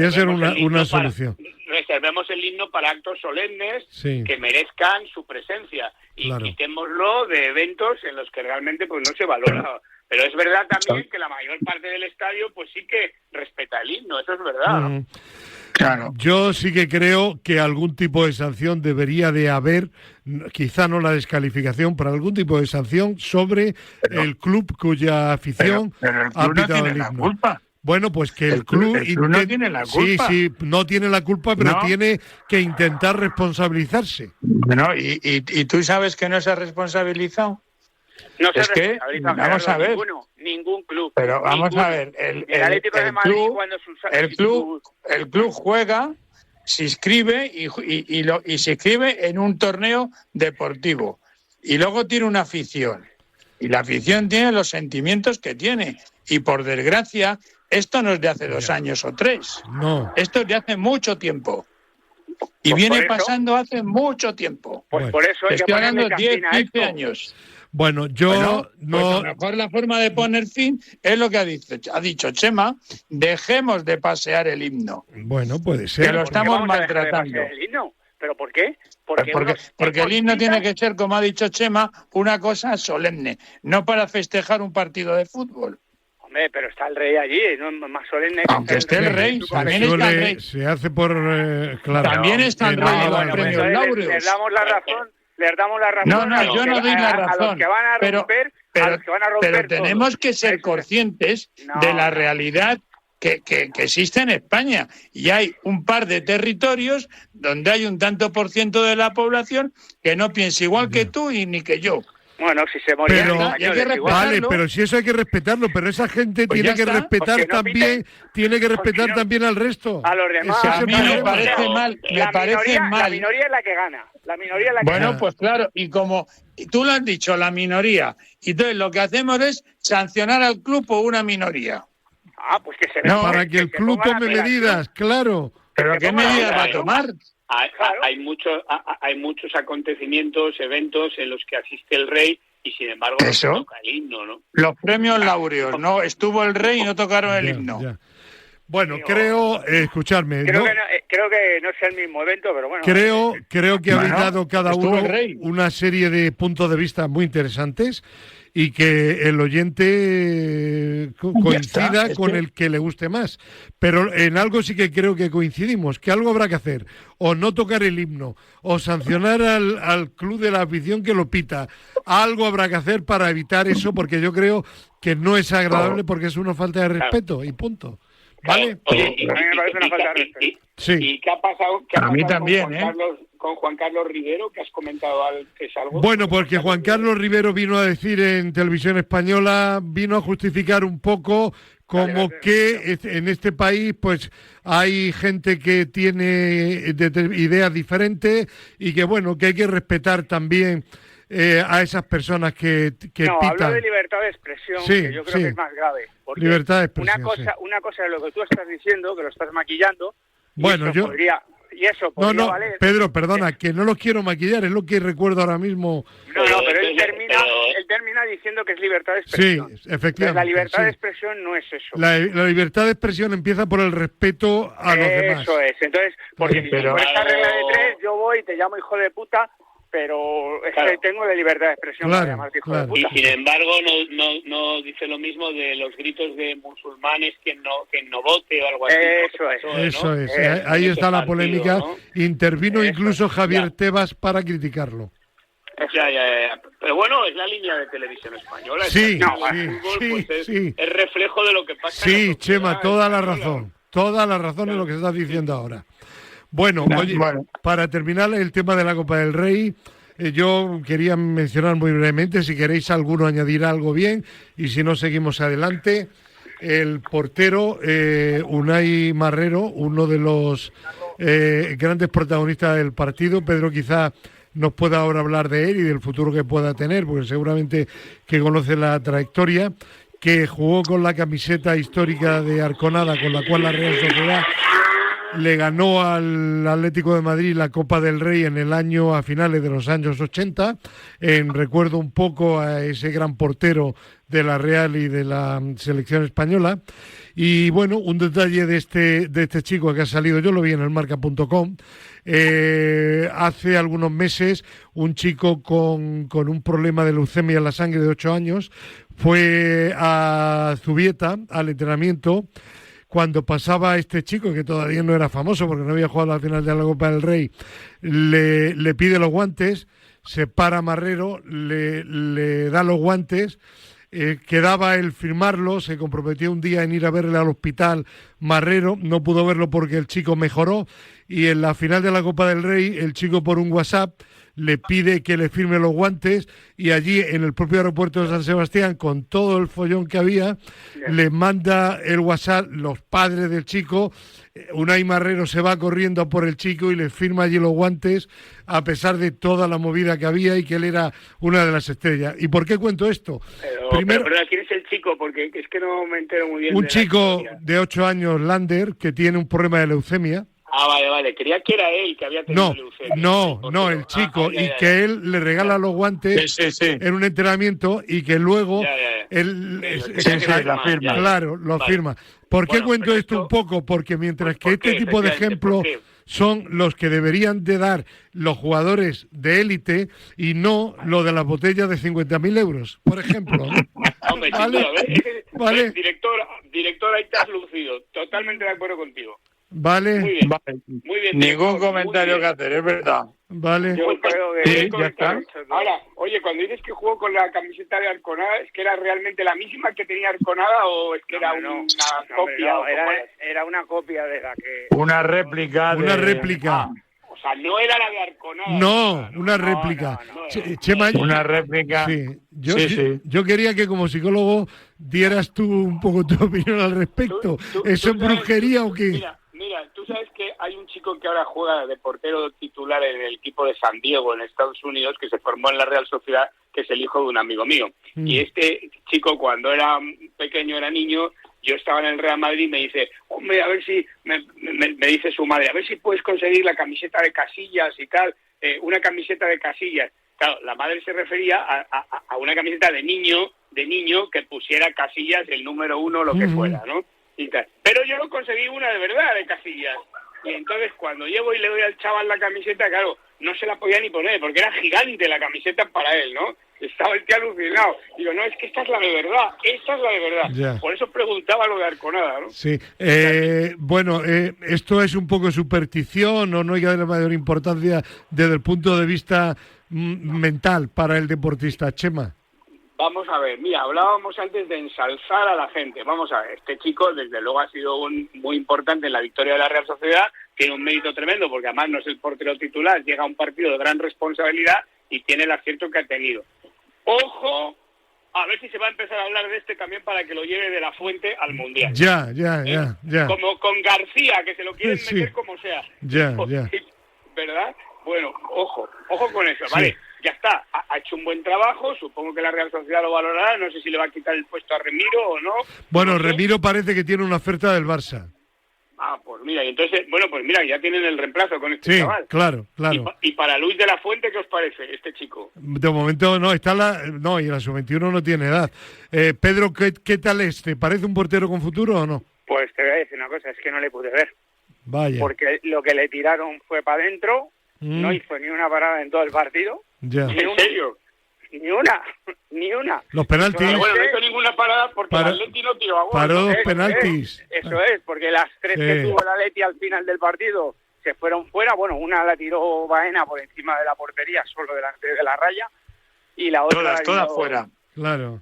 ser una solución.
Reservemos el himno para actos solemnes que merezcan su presencia y quitémoslo de eventos en los que realmente pues no se valora. Pero es verdad también que la mayor parte del estadio pues sí que respeta el himno, eso es verdad, ¿no?
Claro. Yo sí que creo que algún tipo de sanción debería de haber, quizá no la descalificación, pero algún tipo de sanción sobre el club cuya afición ha pitado el himno. La culpa. Bueno, pues que el club
no tiene la culpa.
Sí, no tiene la culpa, pero tiene que intentar responsabilizarse.
Bueno, ¿y tú sabes que no se ha responsabilizado?
No se
es que, vamos a ver,
ningún club.
Pero vamos a ver, el club juega, se inscribe y se inscribe en un torneo deportivo. Y luego tiene una afición. Y la afición tiene los sentimientos que tiene. Y por desgracia, esto no es de hace 2 años o 3.
No.
Esto es de hace mucho tiempo. Y
Pues
viene
por eso-
pasando hace mucho tiempo.
Pues
Bueno.
por eso hay que
Estoy hablando
ponerle
de 10,
cantina a
15
esto.
años.
Bueno, yo
Bueno,
no...
pues a lo mejor la forma de poner fin es lo que ha dicho Chema, dejemos de pasear el himno.
Bueno, puede
Que
ser.
lo
¿Por qué
estamos
vamos a dejar de
maltratando.
pasear el himno? ¿Pero por qué?
Porque el himno
himno
tiene que ser, como ha dicho Chema, una cosa solemne, no para festejar un partido de fútbol.
Hombre, pero está el rey allí, no es más solemne. que
Aunque esté el rey,
Su
también
congregación.
está el rey.
Se hace por... claro.
También está el
en
rey
la-
de los
Bueno, pues
premios
entonces
Laureus.
les damos la razón. Les damos la razón.
No, no,
a los
yo
que-
no doy la
a los
razón.
que van a
Pero-
romper, a
Pero,
los que van a romper
pero tenemos
todo.
que ser
Eso-
conscientes
No.
de la realidad que existe en España. Y hay un par de territorios donde hay un tanto por ciento de la población que no piensa igual que tú y ni que yo.
Bueno, si se morían
Pero-
españoles,
hay que
igual.
Vale,
respetarlo.
pero si eso hay que respetarlo, pero esa gente
Pues
tiene
ya
que
está.
respetar
Porque no
también,
piten-
tiene que
porque
respetar
no-
también al resto.
a los demás.
Ese es
A
el
mí me
problema.
parece mal,
La
me parece
minoría, la
mal.
minoría es la que gana. La minoría es la que
Bueno,
gana.
pues claro, y como tú lo has dicho, la minoría, y entonces lo que hacemos es sancionar al club por una minoría.
Ah, pues que se
No,
Para que el
se
club
pongan a
tome
apelación.
medidas, claro.
¿Pero
Que
qué
pongan
medidas va a
claro.
tomar?
Claro.
Hay muchos acontecimientos, eventos en los que asiste el rey y sin embargo
¿Eso?
no se toca el himno, ¿no?
Los premios Laureos, no estuvo el rey y no tocaron el
Ya,
himno.
ya. Bueno,
Digo,
creo, escuchadme,
Creo,
¿no?
creo que no es el mismo evento, pero bueno.
Creo que habéis
Bueno,
dado cada
estuvo
uno
el rey.
una serie de puntos de vista muy interesantes y que el oyente coincida
está, es
con
que-
el que le guste más. Pero en algo sí que creo que coincidimos, que algo habrá que hacer, o no tocar el himno, o sancionar al club de la afición que lo pita. Algo habrá que hacer para evitar eso, porque yo creo que no es agradable porque es una falta de respeto y punto. ¿Vale?
Oye,
A mí me parece una falta de respeto.
Sí.
¿Y qué ha pasado,
A mí también,
con Juan Carlos Rivero, que has comentado que es algo?
Bueno, porque Juan Carlos Rivero vino a decir en Televisión Española, vino a justificar un poco como que en este país pues hay gente que tiene ideas diferentes y que bueno, que hay que respetar también a esas personas que
No, hablo
pitan.
de libertad de expresión,
Sí,
que yo creo
sí.
que es más grave. Porque
Libertad de expresión,
una cosa es lo que tú estás diciendo, que lo estás maquillando. y
Bueno,
eso
yo-
eso
No,
podría
no,
valer.
Pedro, perdona, que no los quiero maquillar, es lo que recuerdo ahora mismo.
No, pero él
Pero-
termina diciendo que es libertad de
Sí,
expresión.
efectivamente.
Entonces, la libertad
sí.
de expresión no es eso.
La libertad de expresión empieza por el respeto a los demás.
Eso es. Entonces, porque
Sí, pero-
por esta
Claro.
regla de 3 yo voy y te llamo hijo de puta, pero es
Claro.
que tengo de libertad de expresión
Claro,
para llamarte hijo
claro.
de
Y
puta.
sin embargo no dice lo mismo de los gritos de musulmanes que no vote o algo así.
Eso es.
¿no?
Eso es,
Eh,
ahí
en
está
ese
la
partido,
polémica.
¿no?
Intervino
Eso,
incluso Javier
ya.
Tebas para criticarlo.
Ya. Pero bueno, es la línea de Televisión Española.
Sí,
Es que
sí,
el fútbol,
sí,
pues, es,
sí.
es reflejo de lo que pasa. en la
Sí,
sociedad
Chema, toda la
española.
razón. Toda la razón en lo que estás diciendo ahora. Bueno,
No,
oye,
bueno.
para terminar el tema de la Copa del Rey, yo quería mencionar muy brevemente, si queréis alguno añadir algo bien, y si no seguimos adelante, el portero Unai Marrero, uno de los grandes protagonistas del partido. Pedro quizá nos pueda ahora hablar de él y del futuro que pueda tener, porque seguramente que conoce la trayectoria, que jugó con la camiseta histórica de Arconada, con la cual la Real Sociedad le ganó al Atlético de Madrid la Copa del Rey en el año, a finales de los años 80. Recuerdo un poco a ese gran portero de la Real y de la selección española. Y bueno, un detalle de este chico que ha salido, yo lo vi en el marca.com, hace algunos meses un chico con un problema de leucemia en la sangre de 8 años fue a Zubieta, al entrenamiento. Cuando pasaba este chico, que todavía no era famoso porque no había jugado la final de la Copa del Rey, le pide los guantes, se para Marrero, le da los guantes, quedaba el firmarlo, se comprometió un día en ir a verle al hospital Marrero, no pudo verlo porque el chico mejoró, y en la final de la Copa del Rey el chico por un WhatsApp le pide que le firme los guantes y allí en el propio aeropuerto de San Sebastián, con todo el follón que había, le manda el WhatsApp los padres del chico. Unai Marrero se va corriendo a por el chico y le firma allí los guantes, a pesar de toda la movida que había y que él era una de las estrellas. ¿Y por qué cuento esto?
Primero, ¿quién es el chico? Porque es que no me entero muy bien.
Un chico de 8 años, Lander, que tiene un problema de leucemia.
Ah, vale. Creía que era él que había tenido leucemia.
No, el chico. Que él le regala los guantes en un entrenamiento y que luego él
la firma.
Claro, lo firma. ¿Por qué cuento esto un poco? Porque mientras que este tipo de ejemplos son los que deberían de dar los jugadores de élite y no lo de las botellas de 50.000 euros, por ejemplo.
Hombre,
¿Vale?
Director, ahí te has lucido. Totalmente de acuerdo contigo.
Vale.
Muy bien.
Ningún comentario que hacer, es verdad.
Vale.
Yo creo que
sí, ya está.
Ahora, oye, cuando dices que jugó con la camiseta de Arconada, ¿es que era realmente la misma que tenía Arconada o es que era una copia?
No, era una copia de la que...
Una réplica.
Una réplica.
O sea, no era la de Arconada.
No, una réplica. Chema,
una réplica.
Sí. Yo quería que como psicólogo dieras tú un poco tu opinión al respecto. ¿Eso es brujería o qué?
Mira, tú sabes que hay un chico que ahora juega de portero titular en el equipo de San Diego, en Estados Unidos, que se formó en la Real Sociedad, que es el hijo de un amigo mío. Y este chico, cuando era pequeño, era niño, yo estaba en el Real Madrid y me dice, hombre, a ver si, me dice su madre, a ver si puedes conseguir la camiseta de Casillas y tal, una camiseta de Casillas. Claro, la madre se refería a una camiseta de niño que pusiera Casillas, el número 1, lo que fuera, ¿no? Y tal. Pero yo no conseguí una de verdad de Casillas. Y entonces cuando llevo y le doy al chaval la camiseta, claro, no se la podía ni poner, porque era gigante la camiseta para él, ¿no? Estaba el tío alucinado. Digo, no, es que esta es la de verdad,
Ya.
Por eso preguntaba lo de Arconada, ¿no?
Sí. Bueno, esto es un poco superstición o no hay que darle mayor importancia desde el punto de vista mental para el deportista, Chema.
Vamos a ver, mira, hablábamos antes de ensalzar a la gente. Vamos a ver, este chico desde luego ha sido muy importante en la victoria de la Real Sociedad, tiene un mérito tremendo porque además no es el portero titular, llega a un partido de gran responsabilidad y tiene el acierto que ha tenido. Ojo, a ver si se va a empezar a hablar de este también para que lo lleve de la Fuente al Mundial.
Ya.
Como con García, que se lo quieren meter como sea.
Ya.
¿Verdad? Bueno, ojo con eso, ¿vale? Sí. Ya está, ha hecho un buen trabajo, supongo que la Real Sociedad lo valorará, no sé si le va a quitar el puesto a Remiro o no.
Bueno,
no sé.
Remiro parece que tiene una oferta del Barça.
Ah, pues mira, y entonces, ya tienen el reemplazo con este chaval.
Sí, claro.
¿Y para Luis de la Fuente qué os parece, este chico?
De momento no, y en la sub-21 no tiene edad. Pedro, ¿qué tal es? ¿Te parece un portero con futuro o no?
Pues te voy a decir una cosa, es que no le pude ver.
Vaya.
Porque lo que le tiraron fue para adentro, no hizo ni una parada en todo el partido.
Ya.
¿En serio?
Ni una.
Los penaltis.
No hizo ninguna parada porque el Atleti no tiró a gol.
Paró dos penaltis.
Eso es, porque las 3 que tuvo el Atleti al final del partido se fueron fuera. Bueno, una la tiró Baena por encima de la portería, solo delante de la raya, y la otra...
Todas fuera.
Claro.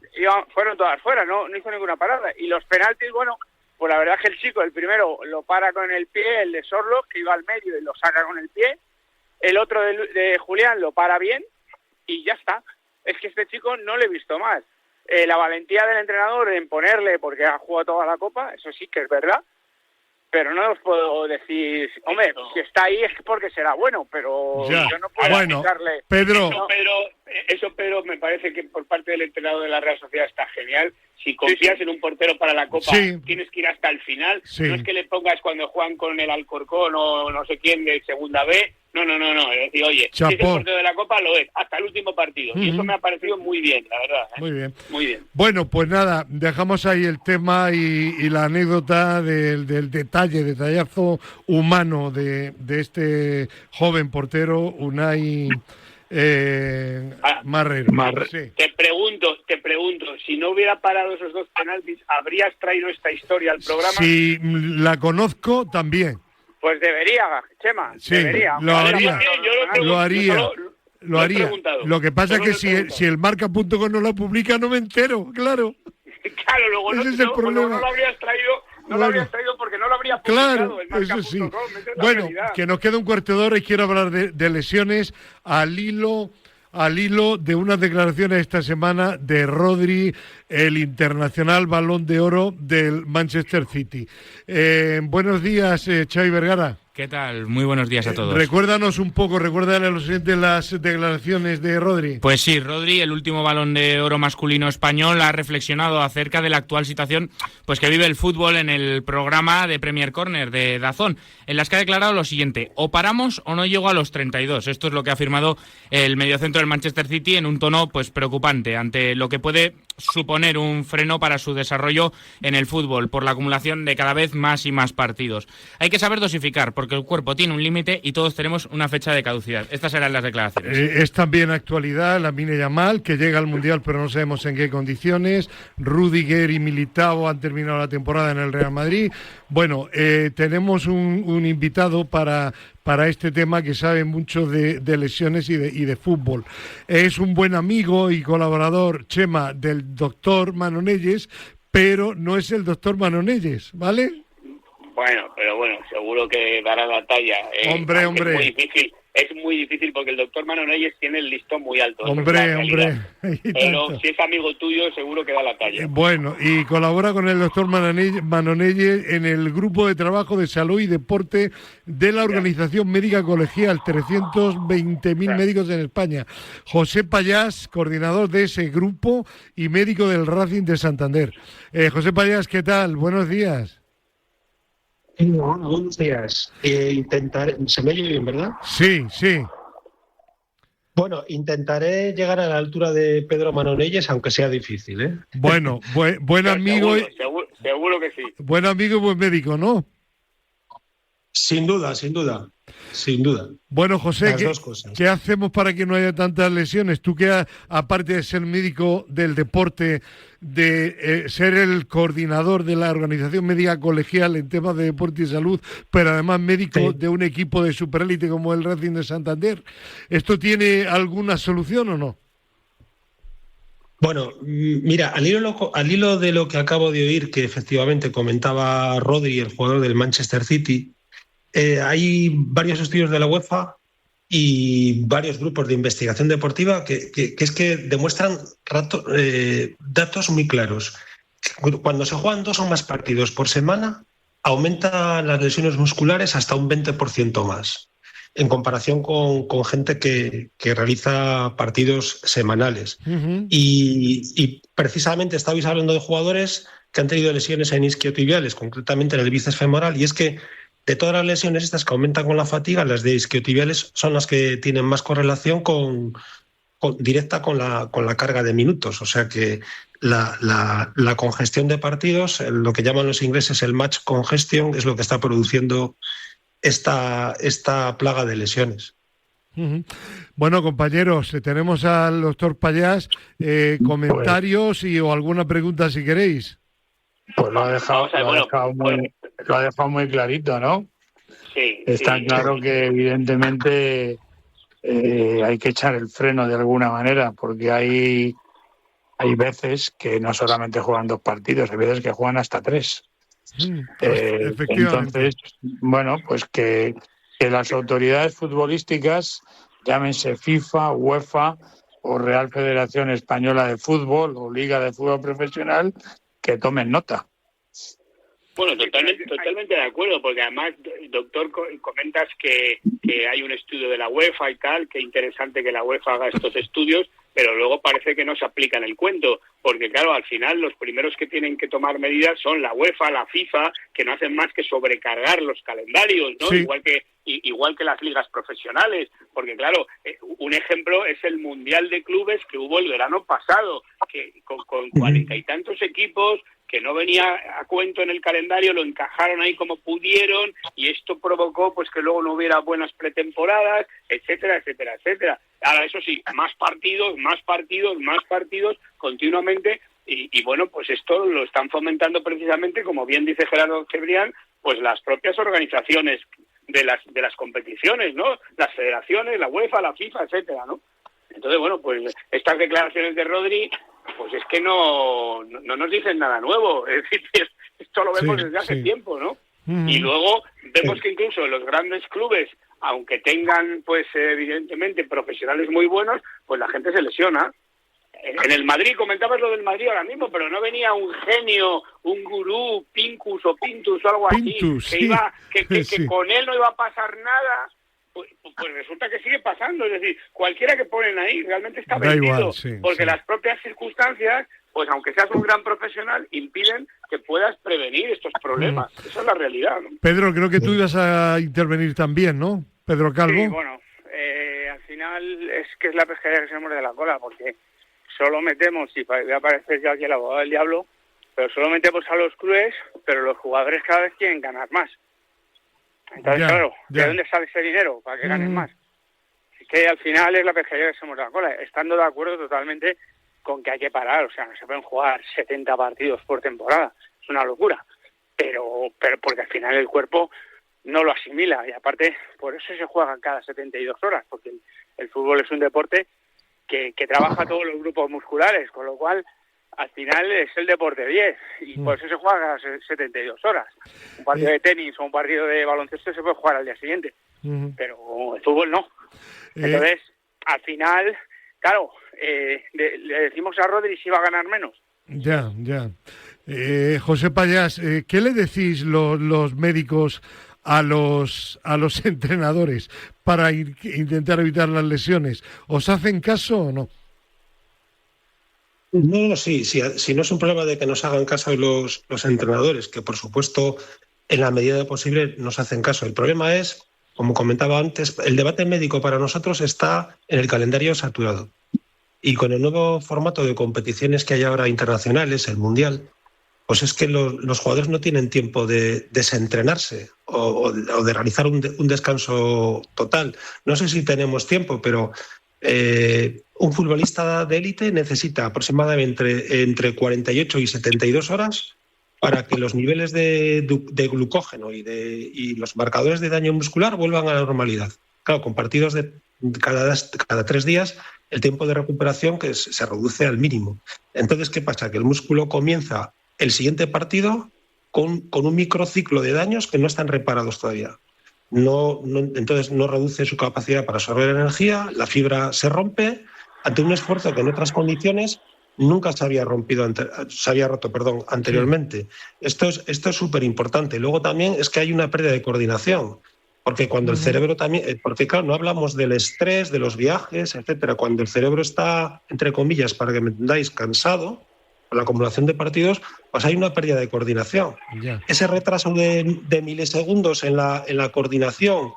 Fueron todas fuera, no hizo ninguna parada. Y los penaltis, bueno, pues la verdad es que el chico, el primero lo para con el pie, el de Sorlos, que iba al medio y lo saca con el pie. El otro de Julián lo para bien y ya está. Es que este chico no le he visto más. La valentía del entrenador en ponerle, porque ha jugado toda la Copa, eso sí que es verdad, pero no os puedo decir, hombre, si está ahí es porque será bueno, pero yo no puedo explicarle.
Pedro.
Pero me parece que por parte del entrenador de la Real Sociedad está genial. Si confías en un portero para la Copa, tienes que ir hasta el final.
Sí.
No es que le pongas cuando juegan con el Alcorcón o no sé quién de Segunda B. No. Es decir, oye, si es el portero de la Copa, lo es, hasta el último partido. Y eso me ha parecido muy bien, la verdad.
Muy bien.
Muy bien.
Bueno, pues nada, dejamos ahí el tema y la anécdota del detallazo humano de este joven portero, Unai Marrero. Sí.
Te pregunto, si no hubiera parado esos 2 penaltis, ¿habrías traído esta historia al programa?
Si la conozco, también.
Pues debería, Chema,
sí,
debería.
Lo haría. Lo que pasa es que si el marca.com no lo publica, no me entero, claro.
Claro, luego
ese es el problema.
No lo habrías traído, porque no lo habría había
claro,
publicado en
eso sí.
marca.com, esa es la
Bueno,
realidad.
que nos queda un cuarto de hora y quiero hablar de lesiones al hilo de unas declaraciones esta semana de Rodri, el internacional Balón de Oro del Manchester City. Buenos días, Xavi Vergara.
¿Qué tal? Muy buenos días a todos.
Recuérdanos un poco, recuérdale a los oyentes las declaraciones de Rodri.
Pues sí, Rodri, el último Balón de Oro masculino español, ha reflexionado acerca de la actual situación pues que vive el fútbol en el programa de Premier Corner de DAZN, en las que ha declarado lo siguiente: o paramos o no llego a los 32. Esto es lo que ha afirmado el mediocentro del Manchester City en un tono pues preocupante ante lo que puede suponer un freno para su desarrollo en el fútbol por la acumulación de cada vez más y más partidos. Hay que saber dosificar, porque el cuerpo tiene un límite y todos tenemos una fecha de caducidad. Estas serán las declaraciones.
Es también actualidad Lamine Yamal, que llega al Mundial pero no sabemos en qué condiciones. Rüdiger y Militao han terminado la temporada en el Real Madrid. Bueno, tenemos un invitado para este tema que sabe mucho de lesiones y de fútbol. Es un buen amigo y colaborador, Chema, del doctor Manonelles, pero no es el doctor Manonelles, ¿vale?
Bueno, pero bueno, seguro que dará la talla.
Hombre.
Es muy difícil porque el doctor Manonelles tiene el listón muy alto.
Hombre.
Pero si es amigo tuyo, seguro que da la talla.
Bueno, y colabora con el doctor Manonelles en el grupo de trabajo de salud y deporte de la Organización Médica Colegial, 320.000 médicos en España. José Payás, coordinador de ese grupo y médico del Racing de Santander. José Payás, ¿qué tal? Buenos días.
Hola, buenos días. ¿Se me oye bien, verdad?
Sí.
Bueno, intentaré llegar a la altura de Pedro Manonelles, aunque sea difícil, ¿eh?
Bueno, buen amigo.
Seguro que sí.
Buen amigo y buen médico, ¿no?
Sin duda.
Bueno, José,
Las dos cosas.
¿qué hacemos para que no haya tantas lesiones? Tú que, aparte de ser médico del deporte, de ser el coordinador de la Organización Médica Colegial en temas de deporte y salud, pero además médico de un equipo de superélite como el Racing de Santander, ¿esto tiene alguna solución o no?
Bueno, mira, al hilo de lo que acabo de oír, que efectivamente comentaba Rodri, el jugador del Manchester City, hay varios estudios de la UEFA y varios grupos de investigación deportiva que demuestran datos muy claros. Cuando se juegan 2 o más partidos por semana, aumentan las lesiones musculares hasta un 20% más, en comparación con gente que realiza partidos semanales. Uh-huh. Y precisamente estabais hablando de jugadores que han tenido lesiones en isquiotibiales, concretamente en el bíceps femoral, y es que de todas las lesiones estas que aumentan con la fatiga, las de isquiotibiales son las que tienen más correlación directa con la carga de minutos. O sea que la congestión de partidos, lo que llaman los ingleses el match congestion, es lo que está produciendo esta plaga de lesiones.
Uh-huh. Bueno, compañeros, tenemos al doctor Payás. Comentarios o alguna pregunta si queréis.
Pues lo ha dejado muy clarito, ¿no?
Sí.
Está claro que evidentemente hay que echar el freno de alguna manera, porque hay veces que no solamente juegan 2 partidos, hay veces que juegan hasta 3. Entonces, bueno, pues que las autoridades futbolísticas, llámense FIFA, UEFA o Real Federación Española de Fútbol o Liga de Fútbol Profesional, que tomen nota.
Bueno, totalmente de acuerdo, porque además, doctor, comentas que hay un estudio de la UEFA y tal, que interesante que la UEFA haga estos estudios, pero luego parece que no se aplica en el cuento, porque claro, al final los primeros que tienen que tomar medidas son la UEFA, la FIFA, que no hacen más que sobrecargar los calendarios, ¿no? Sí. Igual que las ligas profesionales, porque claro, un ejemplo es el Mundial de Clubes que hubo el verano pasado, que con 40 y tantos equipos, que no venía a cuento en el calendario, lo encajaron ahí como pudieron, y esto provocó pues que luego no hubiera buenas pretemporadas, etcétera. Ahora, eso sí, más partidos continuamente, y bueno, pues esto lo están fomentando precisamente, como bien dice Gerardo Cebrián, pues las propias organizaciones de las competiciones, ¿no? Las federaciones, la UEFA, la FIFA, etcétera, ¿no? Entonces, bueno, pues estas declaraciones de Rodri, pues es que no nos dicen nada nuevo. Es decir, esto lo vemos desde hace tiempo, ¿no? Y luego vemos que incluso los grandes clubes, aunque tengan, pues evidentemente, profesionales muy buenos, pues la gente se lesiona. En el Madrid, comentabas lo del Madrid ahora mismo, pero no venía un genio, un gurú, Pincus o Pintus o algo
Pintus,
así, que con él no iba a pasar nada. Pues resulta que sigue pasando, es decir, cualquiera que ponen ahí realmente está vendido, porque las propias circunstancias, pues aunque seas un gran profesional, impiden que puedas prevenir estos problemas. Esa es la realidad, ¿no?
Pedro, creo que tú ibas a intervenir también, ¿no? Pedro Calvo.
Sí, bueno, al final es que es la pescaría que se muerde la cola, porque solo metemos, y voy a parecer yo aquí el abogado del diablo, pero solo metemos a los clubes, pero los jugadores cada vez quieren ganar más. Entonces, claro, ¿de dónde sale ese dinero para que ganen más? Es que al final es la pescaría que se muerde la cola, estando de acuerdo totalmente con que hay que parar, o sea, no se pueden jugar 70 partidos por temporada, es una locura, pero porque al final el cuerpo no lo asimila, y aparte por eso se juegan cada 72 horas, porque el fútbol es un deporte que trabaja todos los grupos musculares, con lo cual al final es el deporte 10, y por eso se juega cada 72 horas. Un partido de tenis o un partido de baloncesto se puede jugar al día siguiente, pero el fútbol no. Entonces, al final, claro, le decimos a Rodri si va a ganar menos.
Ya. José Payás, ¿qué le decís los médicos a los entrenadores para intentar evitar las lesiones? ¿Os hacen caso o no?
No, sí, no es un problema de que nos hagan caso los entrenadores, que por supuesto en la medida de posible nos hacen caso. El problema es, como comentaba antes, el debate médico para nosotros está en el calendario saturado. Y con el nuevo formato de competiciones que hay ahora internacionales, el Mundial, pues es que los jugadores no tienen tiempo de desentrenarse o de realizar un descanso total. No sé si tenemos tiempo, pero un futbolista de élite necesita aproximadamente entre 48 y 72 horas para que los niveles de glucógeno y los marcadores de daño muscular vuelvan a la normalidad. Claro, con partidos de cada 3 días, el tiempo de recuperación que se reduce al mínimo. Entonces, ¿qué pasa? Que el músculo comienza el siguiente partido con un microciclo de daños que no están reparados todavía. Entonces no reduce su capacidad para absorber energía, la fibra se rompe ante un esfuerzo que en otras condiciones nunca se había roto anteriormente. Esto es súper importante. Luego también es que hay una pérdida de coordinación, porque cuando el cerebro también, porque claro, no hablamos del estrés, de los viajes, etcétera. Cuando el cerebro está, entre comillas, para que me entendáis, cansado, con la acumulación de partidos, pues hay una pérdida de coordinación. Ese retraso de milisegundos en la coordinación,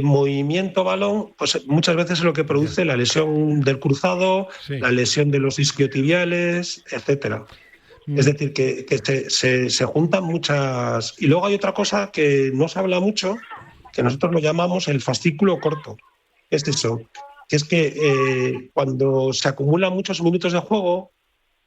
movimiento balón, pues muchas veces es lo que produce la lesión del cruzado, la lesión de los isquiotibiales, etcétera. Es decir, que se juntan muchas. Y luego hay otra cosa que no se habla mucho, que nosotros lo llamamos el fascículo corto. Es eso, que es que cuando se acumulan muchos minutos de juego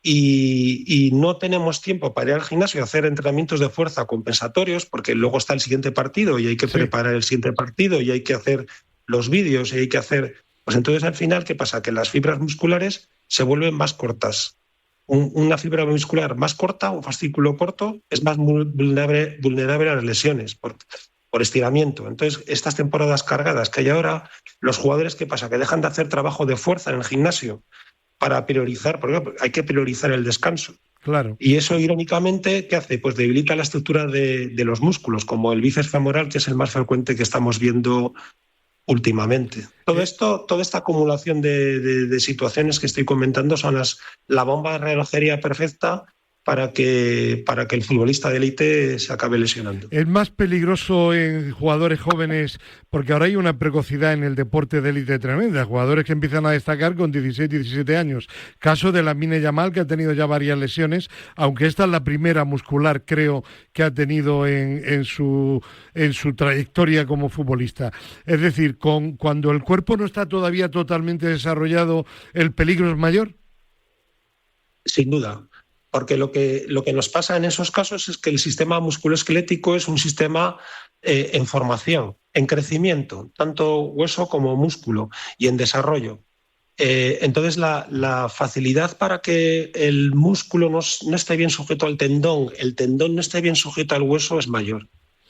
y no tenemos tiempo para ir al gimnasio y hacer entrenamientos de fuerza compensatorios, porque luego está el siguiente partido y hay que preparar el siguiente partido y hay que hacer los vídeos y hay que hacer. Pues entonces al final, ¿qué pasa? Que las fibras musculares se vuelven más cortas. Una fibra muscular más corta, un fascículo corto, es más vulnerable a las lesiones por estiramiento. Entonces, estas temporadas cargadas que hay ahora, los jugadores, ¿qué pasa? Que dejan de hacer trabajo de fuerza en el gimnasio para priorizar, porque hay que priorizar el descanso.
Claro.
Y eso, irónicamente, ¿qué hace? Pues debilita la estructura de los músculos, como el bíceps femoral, que es el más frecuente que estamos viendo últimamente. Todo esto, toda esta acumulación de situaciones que estoy comentando son la bomba de relojería perfecta para que el futbolista de élite se acabe lesionando.
Es más peligroso en jugadores jóvenes, porque ahora hay una precocidad en el deporte de élite tremenda, jugadores que empiezan a destacar con 16, 17 años. Caso de Lamine Yamal, que ha tenido ya varias lesiones, aunque esta es la primera muscular, creo, que ha tenido en su trayectoria como futbolista. Es decir, cuando el cuerpo no está todavía totalmente desarrollado, ¿el peligro es mayor?
Sin duda. Porque lo que nos pasa en esos casos es que el sistema musculoesquelético es un sistema en formación, en crecimiento, tanto hueso como músculo, y en desarrollo. Entonces la facilidad para que el músculo no esté bien sujeto al tendón, el tendón no esté bien sujeto al hueso es mayor.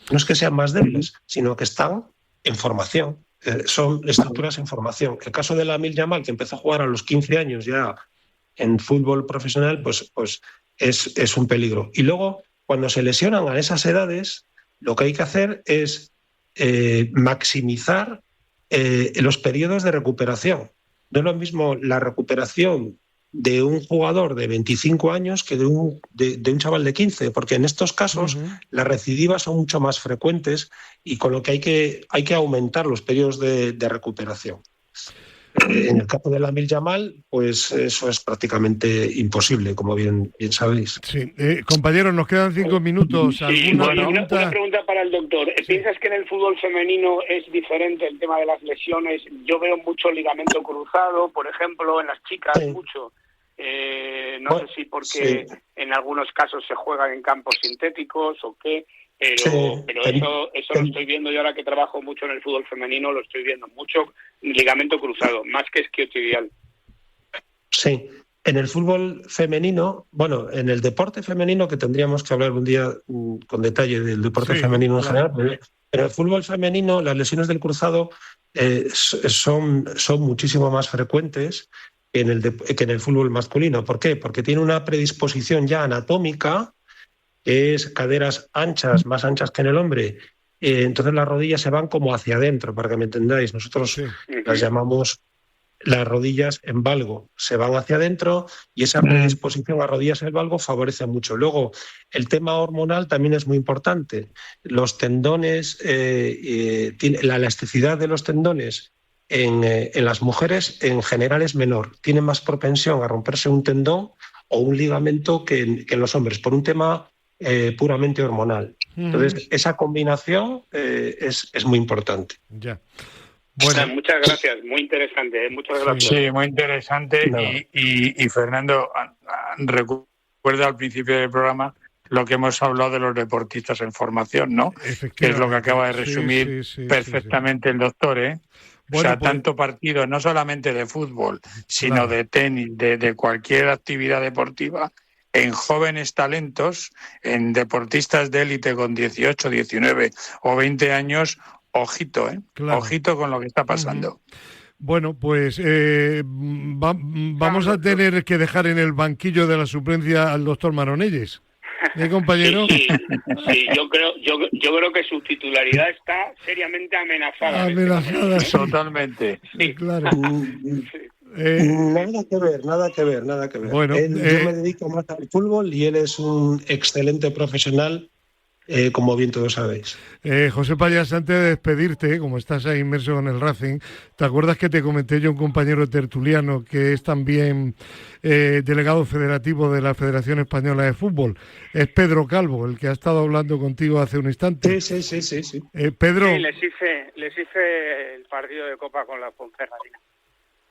No es que sean más débiles, sino que están en formación. Son estructuras en formación. El caso de Lamine Yamal, que empezó a jugar a los 15 años ya en fútbol profesional, pues es un peligro. Y luego, cuando se lesionan a esas edades, lo que hay que hacer es maximizar los periodos de recuperación. No es lo mismo la recuperación de un jugador de 25 años que de un chaval de 15, porque en estos casos las recidivas son mucho más frecuentes y con lo que hay que aumentar los periodos de recuperación. En el caso de Lamine Yamal, pues eso es prácticamente imposible, como bien sabéis.
Sí, compañeros, nos quedan 5 minutos.
Sí, bueno, una pregunta para el doctor. Sí. ¿Piensas que en el fútbol femenino es diferente el tema de las lesiones? Yo veo mucho ligamento cruzado, por ejemplo, en las chicas, mucho. No sé si porque en algunos casos se juegan en campos sintéticos o qué, pero eso lo estoy viendo yo ahora que trabajo mucho en el fútbol femenino, lo estoy viendo mucho ligamento cruzado, más que isquiotibial.
Sí, en el fútbol femenino, bueno, en el deporte femenino, que tendríamos que hablar un día con detalle del deporte femenino en general, pero en el fútbol femenino las lesiones del cruzado son muchísimo más frecuentes que en el fútbol masculino. ¿Por qué? Porque tiene una predisposición ya anatómica, que es caderas anchas, más anchas que en el hombre. Entonces las rodillas se van como hacia adentro, para que me entendáis. Nosotros las llamamos las rodillas en valgo. Se van hacia adentro y esa predisposición a rodillas en valgo favorece mucho. Luego, el tema hormonal también es muy importante. Los tendones, la elasticidad de los tendones en las mujeres en general es menor. Tienen más propensión a romperse un tendón o un ligamento que en los hombres, por un tema puramente hormonal. Entonces, esa combinación es muy importante.
Ya.
Bueno, muchas gracias, muy interesante, muchas gracias.
Sí, muy interesante. Y Fernando, recuerda al principio del programa lo que hemos hablado de los deportistas en formación, ¿no? Que es lo que acaba de resumir perfectamente el doctor, ¿eh? Bueno, o sea, tanto partido, no solamente de fútbol, sino de tenis, de cualquier actividad deportiva, en jóvenes talentos, en deportistas de élite con 18, 19 o 20 años, ojito, ojito con lo que está pasando.
Bueno, pues vamos a tener que dejar en el banquillo de la suplencia al doctor Maronelles. Compañero?
Sí, yo creo que su titularidad está seriamente amenazada.
Amenazada, sí.
Totalmente.
Sí, claro.
Nada que ver. Bueno, yo me dedico más al fútbol y él es un excelente profesional, como bien todos sabéis.
José Payas, antes de despedirte, como estás ahí inmerso en el Racing, ¿te acuerdas que te comenté yo un compañero tertuliano que es también delegado federativo de la Federación Española de Fútbol? Es Pedro Calvo, el que ha estado hablando contigo hace un instante.
Sí.
Pedro.
Sí, les hice el partido de Copa con la Ponferradina.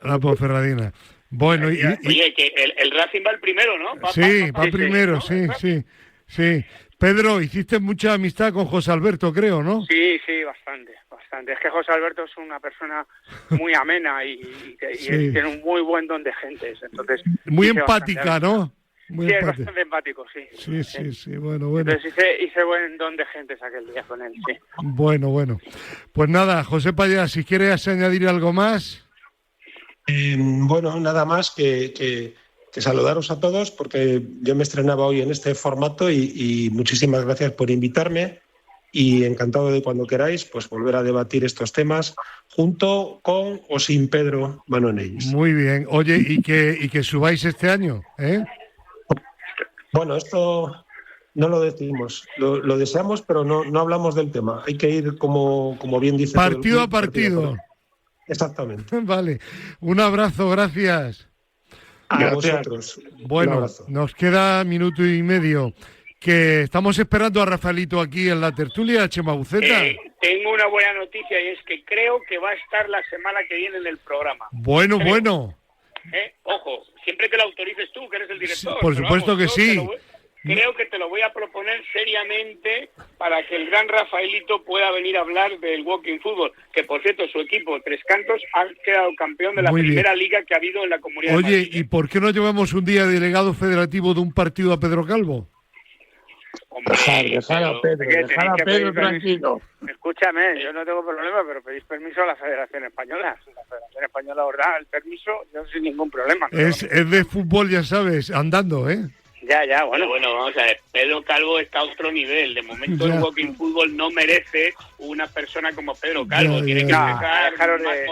La Ponferradina. Bueno,
oye, que el Racing va el primero, ¿no?
Va primero, sí. Pedro, hiciste mucha amistad con José Alberto, creo, ¿no?
Sí, bastante. Es que José Alberto es una persona muy amena y tiene un muy buen don de gentes. Entonces,
muy empática, ¿no?
Sí, es bastante empático, sí.
Sí, bueno.
Entonces hice buen don de gentes aquel día con él, sí.
Bueno. Pues nada, José Payas, si quieres añadir algo más.
Bueno, nada más que saludaros a todos, porque yo me estrenaba hoy en este formato y muchísimas gracias por invitarme y encantado de cuando queráis pues volver a debatir estos temas junto con o sin Pedro Maronelles.
Muy bien. Oye, y que subáis este año, ¿eh?
Bueno, esto no lo decimos, lo deseamos, pero no hablamos del tema. Hay que ir, como bien dice...
Partido a partido.
Exactamente.
Vale. Un abrazo, gracias.
A vosotros.
Bueno, nos queda minuto y medio. Que estamos esperando a Rafaelito aquí en la tertulia, Chema Buceta.
Tengo una buena noticia y es que creo que va a estar la semana que viene en el programa.
Bueno.
Ojo, siempre que lo autorices tú, que eres el director.
Por supuesto que sí.
Creo que te lo voy a proponer seriamente para que el gran Rafaelito pueda venir a hablar del Walking Fútbol, que por cierto su equipo, Tres Cantos, ha quedado campeón de la primera liga que ha habido en la Comunidad de Madrid.
¿Y por qué no llevamos un día delegado federativo de un partido a Pedro Calvo?
Dejar a Pedro tranquilo.
Escúchame, yo no tengo problema, pero pedís permiso a la Federación Española. La Federación Española os da el permiso, yo sin ningún problema.
Es de fútbol, ya sabes, andando, ¿eh?
Ya, bueno,
vamos a ver, Pedro Calvo está a otro nivel. De momento el Walking Fútbol no merece una persona como Pedro Calvo. Tiene que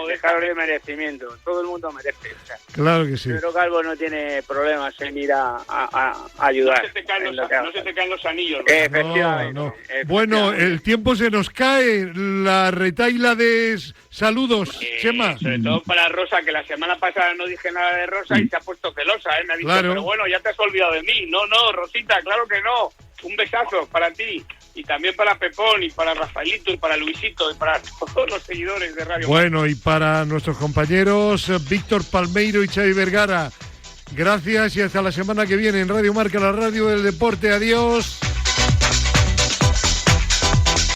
dejaros de merecimiento. Todo el mundo merece. O sea,
claro que sí.
Pedro Calvo no tiene problemas en ir a ayudar.
No se te caen los anillos.
Efectivamente.
No. Bueno, el tiempo se nos cae. La retaila de saludos, Chema.
Sobre todo para Rosa, que la semana pasada no dije nada de Rosa y se ha puesto celosa. Me ha dicho, pero bueno, ya te has olvidado de mí. No, Rosita, claro que no. Un besazo para ti y también para Pepón y para Rafaelito y para Luisito y para todos los seguidores de Radio
Bueno, y para nuestros compañeros Víctor Palmeiro y Xavi Vergara, gracias y hasta la semana que viene en Radio Marca, la radio del deporte. Adiós.